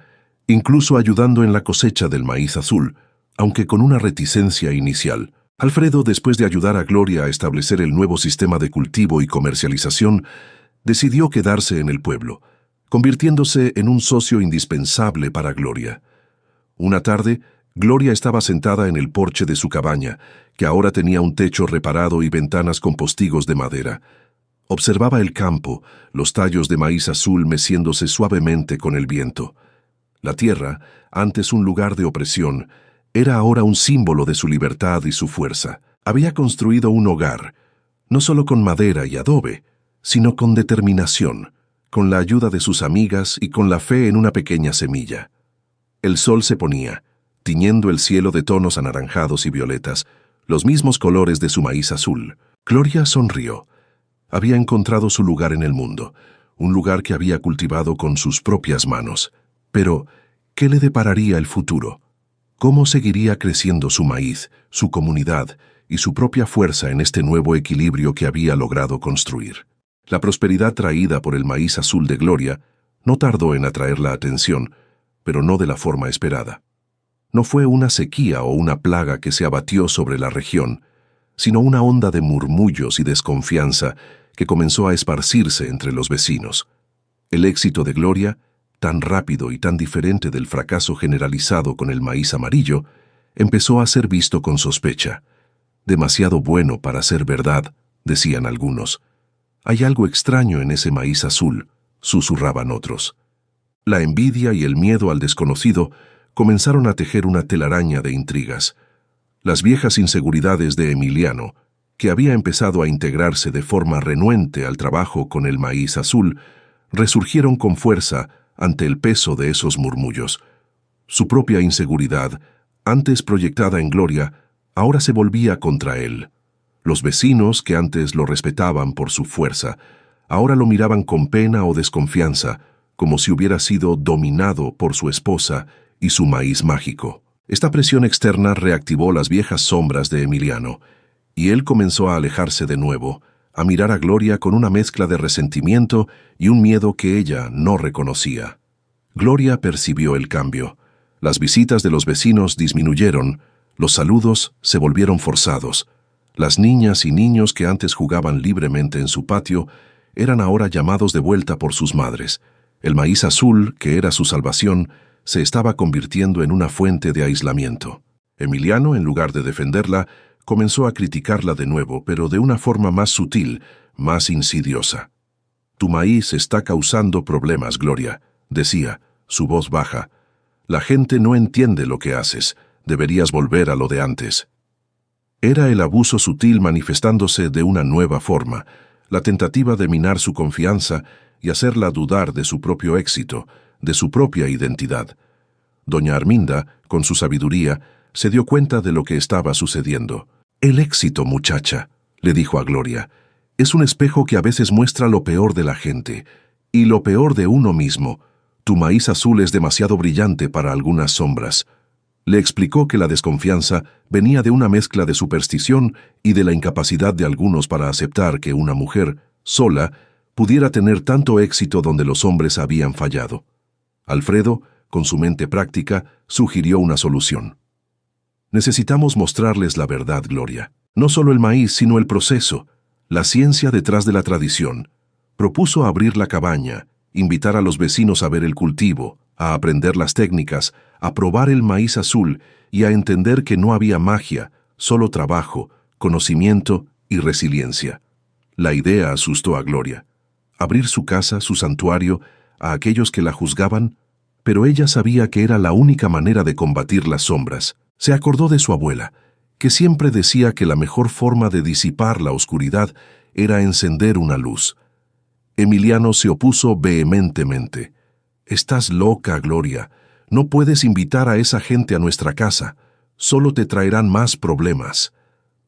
incluso ayudando en la cosecha del maíz azul, aunque con una reticencia inicial. Alfredo, después de ayudar a Gloria a establecer el nuevo sistema de cultivo y comercialización, decidió quedarse en el pueblo, convirtiéndose en un socio indispensable para Gloria. Una tarde, Gloria estaba sentada en el porche de su cabaña, que ahora tenía un techo reparado y ventanas con postigos de madera. Observaba el campo, los tallos de maíz azul meciéndose suavemente con el viento. La tierra, antes un lugar de opresión, era ahora un símbolo de su libertad y su fuerza. Había construido un hogar, no solo con madera y adobe, sino con determinación, con la ayuda de sus amigas y con la fe en una pequeña semilla. El sol se ponía, tiñendo el cielo de tonos anaranjados y violetas, los mismos colores de su maíz azul. Gloria sonrió. Había encontrado su lugar en el mundo, un lugar que había cultivado con sus propias manos. Pero, ¿qué le depararía el futuro? ¿Cómo seguiría creciendo su maíz, su comunidad y su propia fuerza en este nuevo equilibrio que había logrado construir? La prosperidad traída por el maíz azul de Gloria no tardó en atraer la atención, pero no de la forma esperada. No fue una sequía o una plaga que se abatió sobre la región, sino una onda de murmullos y desconfianza que comenzó a esparcirse entre los vecinos. El éxito de Gloria, tan rápido y tan diferente del fracaso generalizado con el maíz amarillo, empezó a ser visto con sospecha. Demasiado bueno para ser verdad, decían algunos. Hay algo extraño en ese maíz azul, susurraban otros. La envidia y el miedo al desconocido comenzaron a tejer una telaraña de intrigas. Las viejas inseguridades de Emiliano, que había empezado a integrarse de forma renuente al trabajo con el maíz azul, resurgieron con fuerza ante el peso de esos murmullos. Su propia inseguridad, antes proyectada en Gloria, ahora se volvía contra él. Los vecinos, que antes lo respetaban por su fuerza, ahora lo miraban con pena o desconfianza, como si hubiera sido dominado por su esposa y su maíz mágico. Esta presión externa reactivó las viejas sombras de Emiliano, y él comenzó a alejarse de nuevo, a mirar a Gloria con una mezcla de resentimiento y un miedo que ella no reconocía. Gloria percibió el cambio. Las visitas de los vecinos disminuyeron, los saludos se volvieron forzados. Las niñas y niños que antes jugaban libremente en su patio eran ahora llamados de vuelta por sus madres. El maíz azul, que era su salvación, se estaba convirtiendo en una fuente de aislamiento. Emiliano, en lugar de defenderla, comenzó a criticarla de nuevo, pero de una forma más sutil, más insidiosa. «Tu maíz está causando problemas, Gloria», decía, su voz baja. «La gente no entiende lo que haces. Deberías volver a lo de antes». Era el abuso sutil manifestándose de una nueva forma, la tentativa de minar su confianza y hacerla dudar de su propio éxito, de su propia identidad. Doña Arminda, con su sabiduría, se dio cuenta de lo que estaba sucediendo. «El éxito, muchacha», le dijo a Gloria, «es un espejo que a veces muestra lo peor de la gente, y lo peor de uno mismo. Tu maíz azul es demasiado brillante para algunas sombras». Le explicó que la desconfianza venía de una mezcla de superstición y de la incapacidad de algunos para aceptar que una mujer, sola, pudiera tener tanto éxito donde los hombres habían fallado. Alfredo, con su mente práctica, sugirió una solución. «Necesitamos mostrarles la verdad, Gloria. No solo el maíz, sino el proceso, la ciencia detrás de la tradición». Propuso abrir la cabaña, invitar a los vecinos a ver el cultivo, a aprender las técnicas, a probar el maíz azul y a entender que no había magia, solo trabajo, conocimiento y resiliencia. La idea asustó a Gloria. Abrir su casa, su santuario, a aquellos que la juzgaban, pero ella sabía que era la única manera de combatir las sombras. Se acordó de su abuela, que siempre decía que la mejor forma de disipar la oscuridad era encender una luz. Emiliano se opuso vehementemente. «Estás loca, Gloria. No puedes invitar a esa gente a nuestra casa. Solo te traerán más problemas».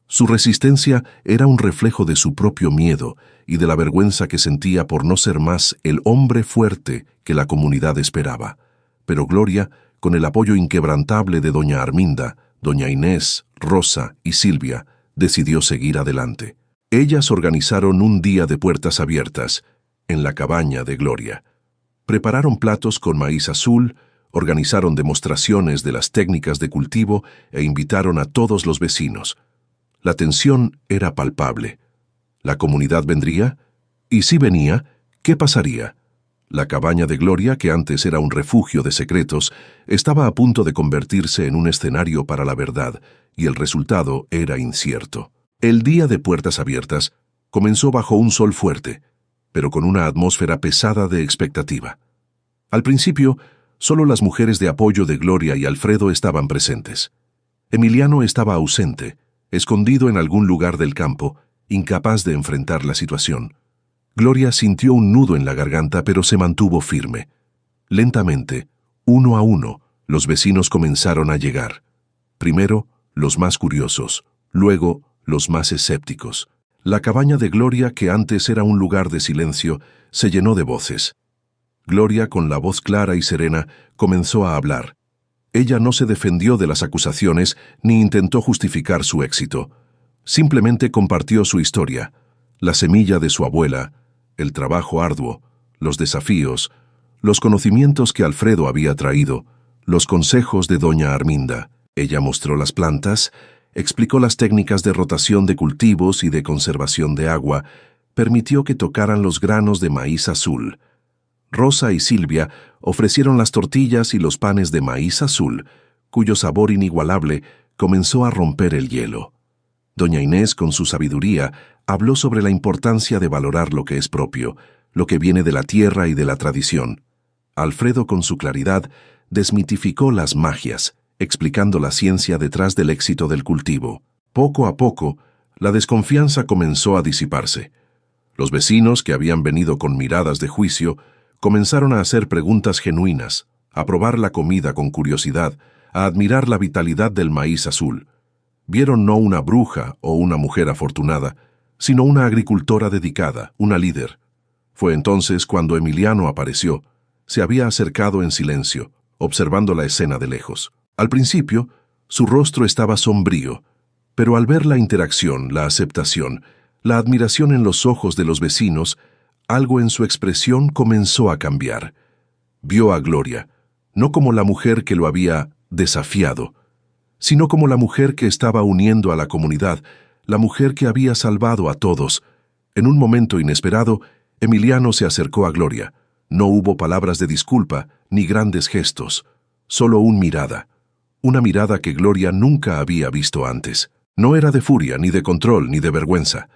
Su resistencia era un reflejo de su propio miedo y de la vergüenza que sentía por no ser más el hombre fuerte que la comunidad esperaba. Pero Gloria, con el apoyo inquebrantable de doña Arminda, doña Inés, Rosa y Silvia, decidió seguir adelante. Ellas organizaron un día de puertas abiertas en la cabaña de Gloria. Prepararon platos con maíz azul, organizaron demostraciones de las técnicas de cultivo e invitaron a todos los vecinos. La tensión era palpable. ¿La comunidad vendría? Y si venía, ¿qué pasaría? La cabaña de Gloria, que antes era un refugio de secretos, estaba a punto de convertirse en un escenario para la verdad, y el resultado era incierto. El día de puertas abiertas comenzó bajo un sol fuerte, pero con una atmósfera pesada de expectativa. Al principio, solo las mujeres de apoyo de Gloria y Alfredo estaban presentes. Emiliano estaba ausente, escondido en algún lugar del campo, incapaz de enfrentar la situación. Gloria sintió un nudo en la garganta, pero se mantuvo firme. Lentamente, uno a uno, los vecinos comenzaron a llegar. Primero, los más curiosos, luego, los más escépticos. La cabaña de Gloria, que antes era un lugar de silencio, se llenó de voces. Gloria, con la voz clara y serena, comenzó a hablar. Ella no se defendió de las acusaciones ni intentó justificar su éxito. Simplemente compartió su historia, la semilla de su abuela, el trabajo arduo, los desafíos, los conocimientos que Alfredo había traído, los consejos de doña Arminda. Ella mostró las plantas, explicó las técnicas de rotación de cultivos y de conservación de agua, permitió que tocaran los granos de maíz azul. Rosa y Silvia ofrecieron las tortillas y los panes de maíz azul, cuyo sabor inigualable comenzó a romper el hielo. Doña Inés, con su sabiduría, habló sobre la importancia de valorar lo que es propio, lo que viene de la tierra y de la tradición. Alfredo, con su claridad, desmitificó las magias, explicando la ciencia detrás del éxito del cultivo. Poco a poco, la desconfianza comenzó a disiparse. Los vecinos, que habían venido con miradas de juicio, comenzaron a hacer preguntas genuinas, a probar la comida con curiosidad, a admirar la vitalidad del maíz azul. Vieron no una bruja o una mujer afortunada, sino una agricultora dedicada, una líder. Fue entonces cuando Emiliano apareció. Se había acercado en silencio, observando la escena de lejos. Al principio, su rostro estaba sombrío, pero al ver la interacción, la aceptación, la admiración en los ojos de los vecinos, algo en su expresión comenzó a cambiar. Vio a Gloria, no como la mujer que lo había desafiado, sino como la mujer que estaba uniendo a la comunidad, la mujer que había salvado a todos. En un momento inesperado, Emiliano se acercó a Gloria. No hubo palabras de disculpa, ni grandes gestos, solo una mirada que Gloria nunca había visto antes. No era de furia, ni de control, ni de vergüenza.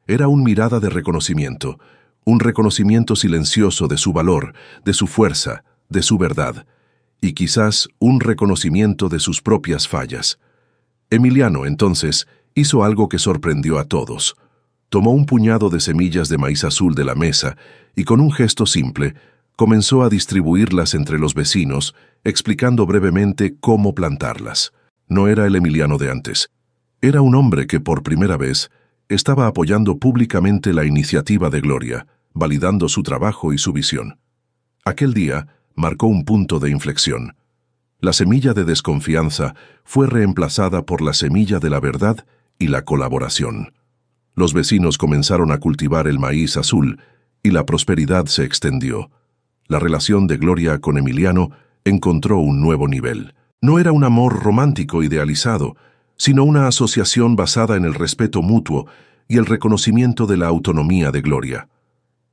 Era una mirada de reconocimiento, un reconocimiento silencioso de su valor, de su fuerza, de su verdad, y quizás un reconocimiento de sus propias fallas. Emiliano, entonces, hizo algo que sorprendió a todos. Tomó un puñado de semillas de maíz azul de la mesa y con un gesto simple, comenzó a distribuirlas entre los vecinos, explicando brevemente cómo plantarlas. No era el Emiliano de antes. Era un hombre que por primera vez estaba apoyando públicamente la iniciativa de Gloria, validando su trabajo y su visión. Aquel día marcó un punto de inflexión. La semilla de desconfianza fue reemplazada por la semilla de la verdad y la colaboración. Los vecinos comenzaron a cultivar el maíz azul y la prosperidad se extendió. La relación de Gloria con Emiliano encontró un nuevo nivel. No era un amor romántico idealizado, sino una asociación basada en el respeto mutuo y el reconocimiento de la autonomía de Gloria.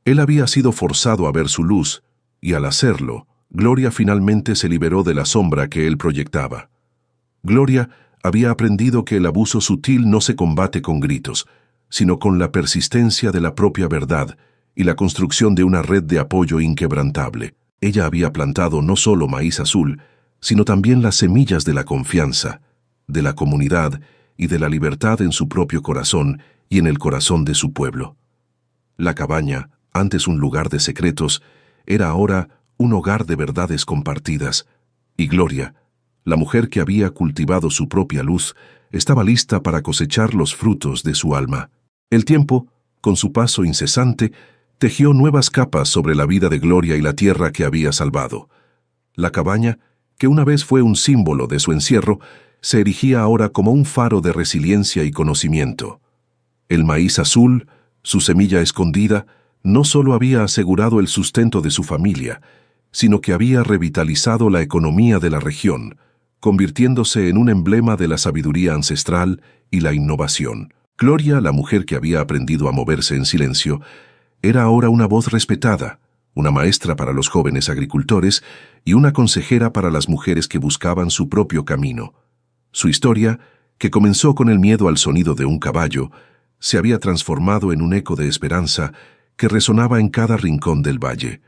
Él había sido forzado a ver su luz, y al hacerlo, Gloria finalmente se liberó de la sombra que él proyectaba. Gloria había aprendido que el abuso sutil no se combate con gritos, sino con la persistencia de la propia verdad y la construcción de una red de apoyo inquebrantable. Ella había plantado no solo maíz azul, sino también las semillas de la confianza, de la comunidad y de la libertad en su propio corazón y en el corazón de su pueblo. La cabaña, antes un lugar de secretos, era ahora un hogar de verdades compartidas, y Gloria, la mujer que había cultivado su propia luz, estaba lista para cosechar los frutos de su alma. El tiempo, con su paso incesante, tejió nuevas capas sobre la vida de Gloria y la tierra que había salvado. La cabaña, que una vez fue un símbolo de su encierro, se erigía ahora como un faro de resiliencia y conocimiento. El maíz azul, su semilla escondida, no solo había asegurado el sustento de su familia, sino que había revitalizado la economía de la región, convirtiéndose en un emblema de la sabiduría ancestral y la innovación. Gloria, la mujer que había aprendido a moverse en silencio, era ahora una voz respetada, una maestra para los jóvenes agricultores y una consejera para las mujeres que buscaban su propio camino. Su historia, que comenzó con el miedo al sonido de un caballo, se había transformado en un eco de esperanza que resonaba en cada rincón del valle.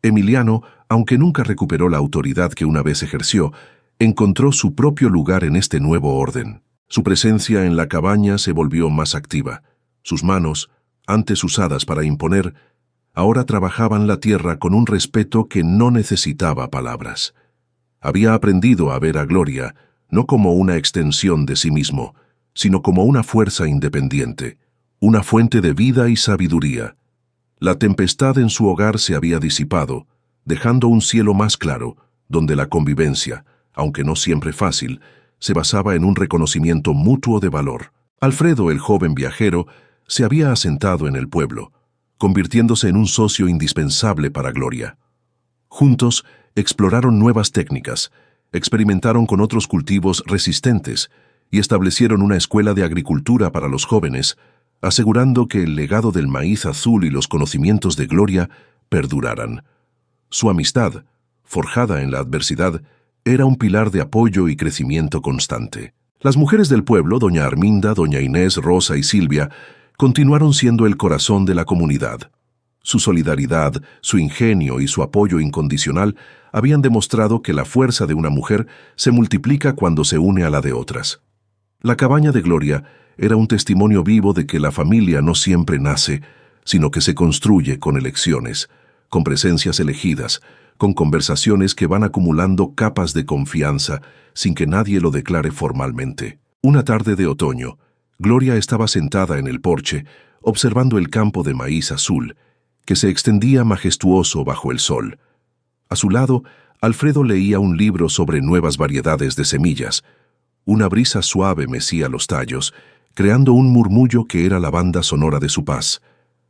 Emiliano, aunque nunca recuperó la autoridad que una vez ejerció, encontró su propio lugar en este nuevo orden. Su presencia en la cabaña se volvió más activa. Sus manos, antes usadas para imponer, ahora trabajaban la tierra con un respeto que no necesitaba palabras. Había aprendido a ver a Gloria no como una extensión de sí mismo, sino como una fuerza independiente, una fuente de vida y sabiduría. La tempestad en su hogar se había disipado, dejando un cielo más claro, donde la convivencia, aunque no siempre fácil, se basaba en un reconocimiento mutuo de valor. Alfredo, el joven viajero, se había asentado en el pueblo, convirtiéndose en un socio indispensable para Gloria. Juntos exploraron nuevas técnicas, experimentaron con otros cultivos resistentes y establecieron una escuela de agricultura para los jóvenes, asegurando que el legado del maíz azul y los conocimientos de Gloria perduraran. Su amistad, forjada en la adversidad, era un pilar de apoyo y crecimiento constante. Las mujeres del pueblo, doña Arminda, doña Inés, Rosa y Silvia, continuaron siendo el corazón de la comunidad. Su solidaridad, su ingenio y su apoyo incondicional habían demostrado que la fuerza de una mujer se multiplica cuando se une a la de otras. La cabaña de Gloria era un testimonio vivo de que la familia no siempre nace, sino que se construye con elecciones, con presencias elegidas, con conversaciones que van acumulando capas de confianza sin que nadie lo declare formalmente. Una tarde de otoño, Gloria estaba sentada en el porche, observando el campo de maíz azul, que se extendía majestuoso bajo el sol. A su lado, Alfredo leía un libro sobre nuevas variedades de semillas. Una brisa suave mecía los tallos, creando un murmullo que era la banda sonora de su paz.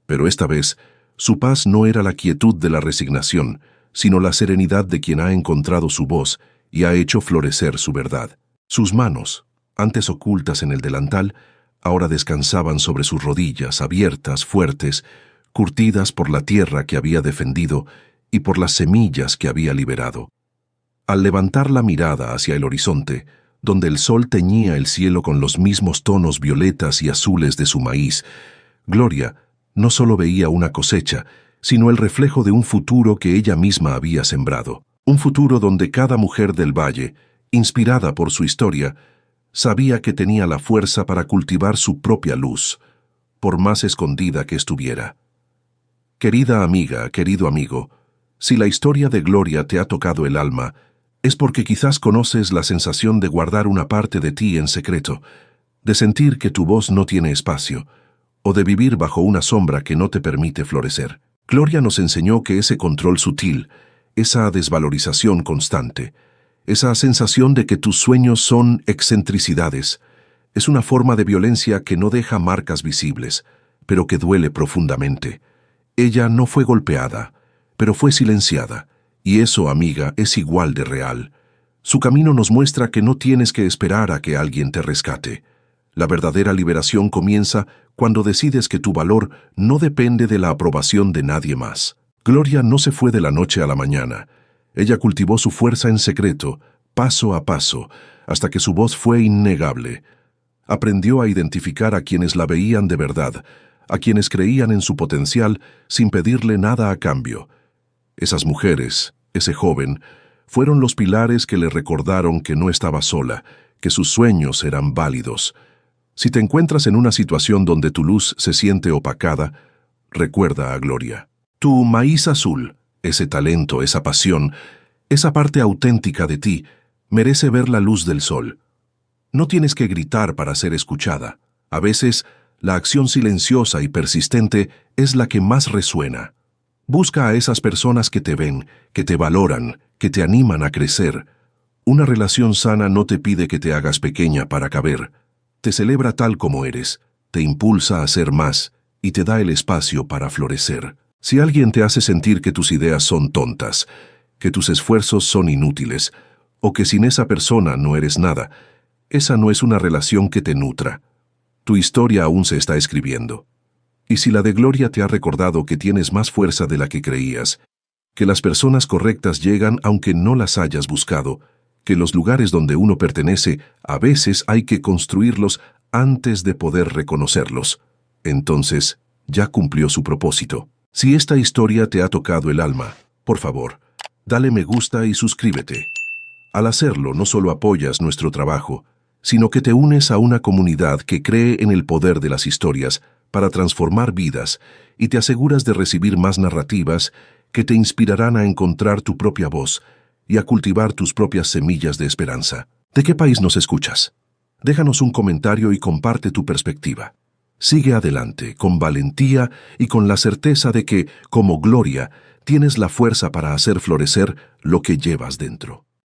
Pero esta vez, su paz no era la quietud de la resignación, sino la serenidad de quien ha encontrado su voz y ha hecho florecer su verdad. Sus manos, antes ocultas en el delantal, ahora descansaban sobre sus rodillas, abiertas, fuertes, curtidas por la tierra que había defendido y por las semillas que había liberado. Al levantar la mirada hacia el horizonte, donde el sol teñía el cielo con los mismos tonos violetas y azules de su maíz, Gloria no solo veía una cosecha, sino el reflejo de un futuro que ella misma había sembrado. Un futuro donde cada mujer del valle, inspirada por su historia, sabía que tenía la fuerza para cultivar su propia luz, por más escondida que estuviera. Querida amiga, querido amigo, si la historia de Gloria te ha tocado el alma, es porque quizás conoces la sensación de guardar una parte de ti en secreto, de sentir que tu voz no tiene espacio, o de vivir bajo una sombra que no te permite florecer. Gloria nos enseñó que ese control sutil, esa desvalorización constante, esa sensación de que tus sueños son excentricidades, es una forma de violencia que no deja marcas visibles, pero que duele profundamente. Ella no fue golpeada, pero fue silenciada, y eso, amiga, es igual de real. Su camino nos muestra que no tienes que esperar a que alguien te rescate. La verdadera liberación comienza cuando decides que tu valor no depende de la aprobación de nadie más. Gloria no se fue de la noche a la mañana. Ella cultivó su fuerza en secreto, paso a paso, hasta que su voz fue innegable. Aprendió a identificar a quienes la veían de verdad, a quienes creían en su potencial sin pedirle nada a cambio. Esas mujeres, ese joven, fueron los pilares que le recordaron que no estaba sola, que sus sueños eran válidos. Si te encuentras en una situación donde tu luz se siente opacada, recuerda a Gloria. Tu maíz azul, ese talento, esa pasión, esa parte auténtica de ti, merece ver la luz del sol. No tienes que gritar para ser escuchada. A veces, la acción silenciosa y persistente es la que más resuena. Busca a esas personas que te ven, que te valoran, que te animan a crecer. Una relación sana no te pide que te hagas pequeña para caber. Te celebra tal como eres, te impulsa a ser más y te da el espacio para florecer. Si alguien te hace sentir que tus ideas son tontas, que tus esfuerzos son inútiles, o que sin esa persona no eres nada, esa no es una relación que te nutra. Tu historia aún se está escribiendo. Y si la de Gloria te ha recordado que tienes más fuerza de la que creías, que las personas correctas llegan aunque no las hayas buscado, que los lugares donde uno pertenece a veces hay que construirlos antes de poder reconocerlos, entonces ya cumplió su propósito. Si esta historia te ha tocado el alma, por favor, dale me gusta y suscríbete. Al hacerlo, no solo apoyas nuestro trabajo, sino que te unes a una comunidad que cree en el poder de las historias para transformar vidas y te aseguras de recibir más narrativas que te inspirarán a encontrar tu propia voz y a cultivar tus propias semillas de esperanza. ¿De qué país nos escuchas? Déjanos un comentario y comparte tu perspectiva. Sigue adelante, con valentía y con la certeza de que, como Gloria, tienes la fuerza para hacer florecer lo que llevas dentro.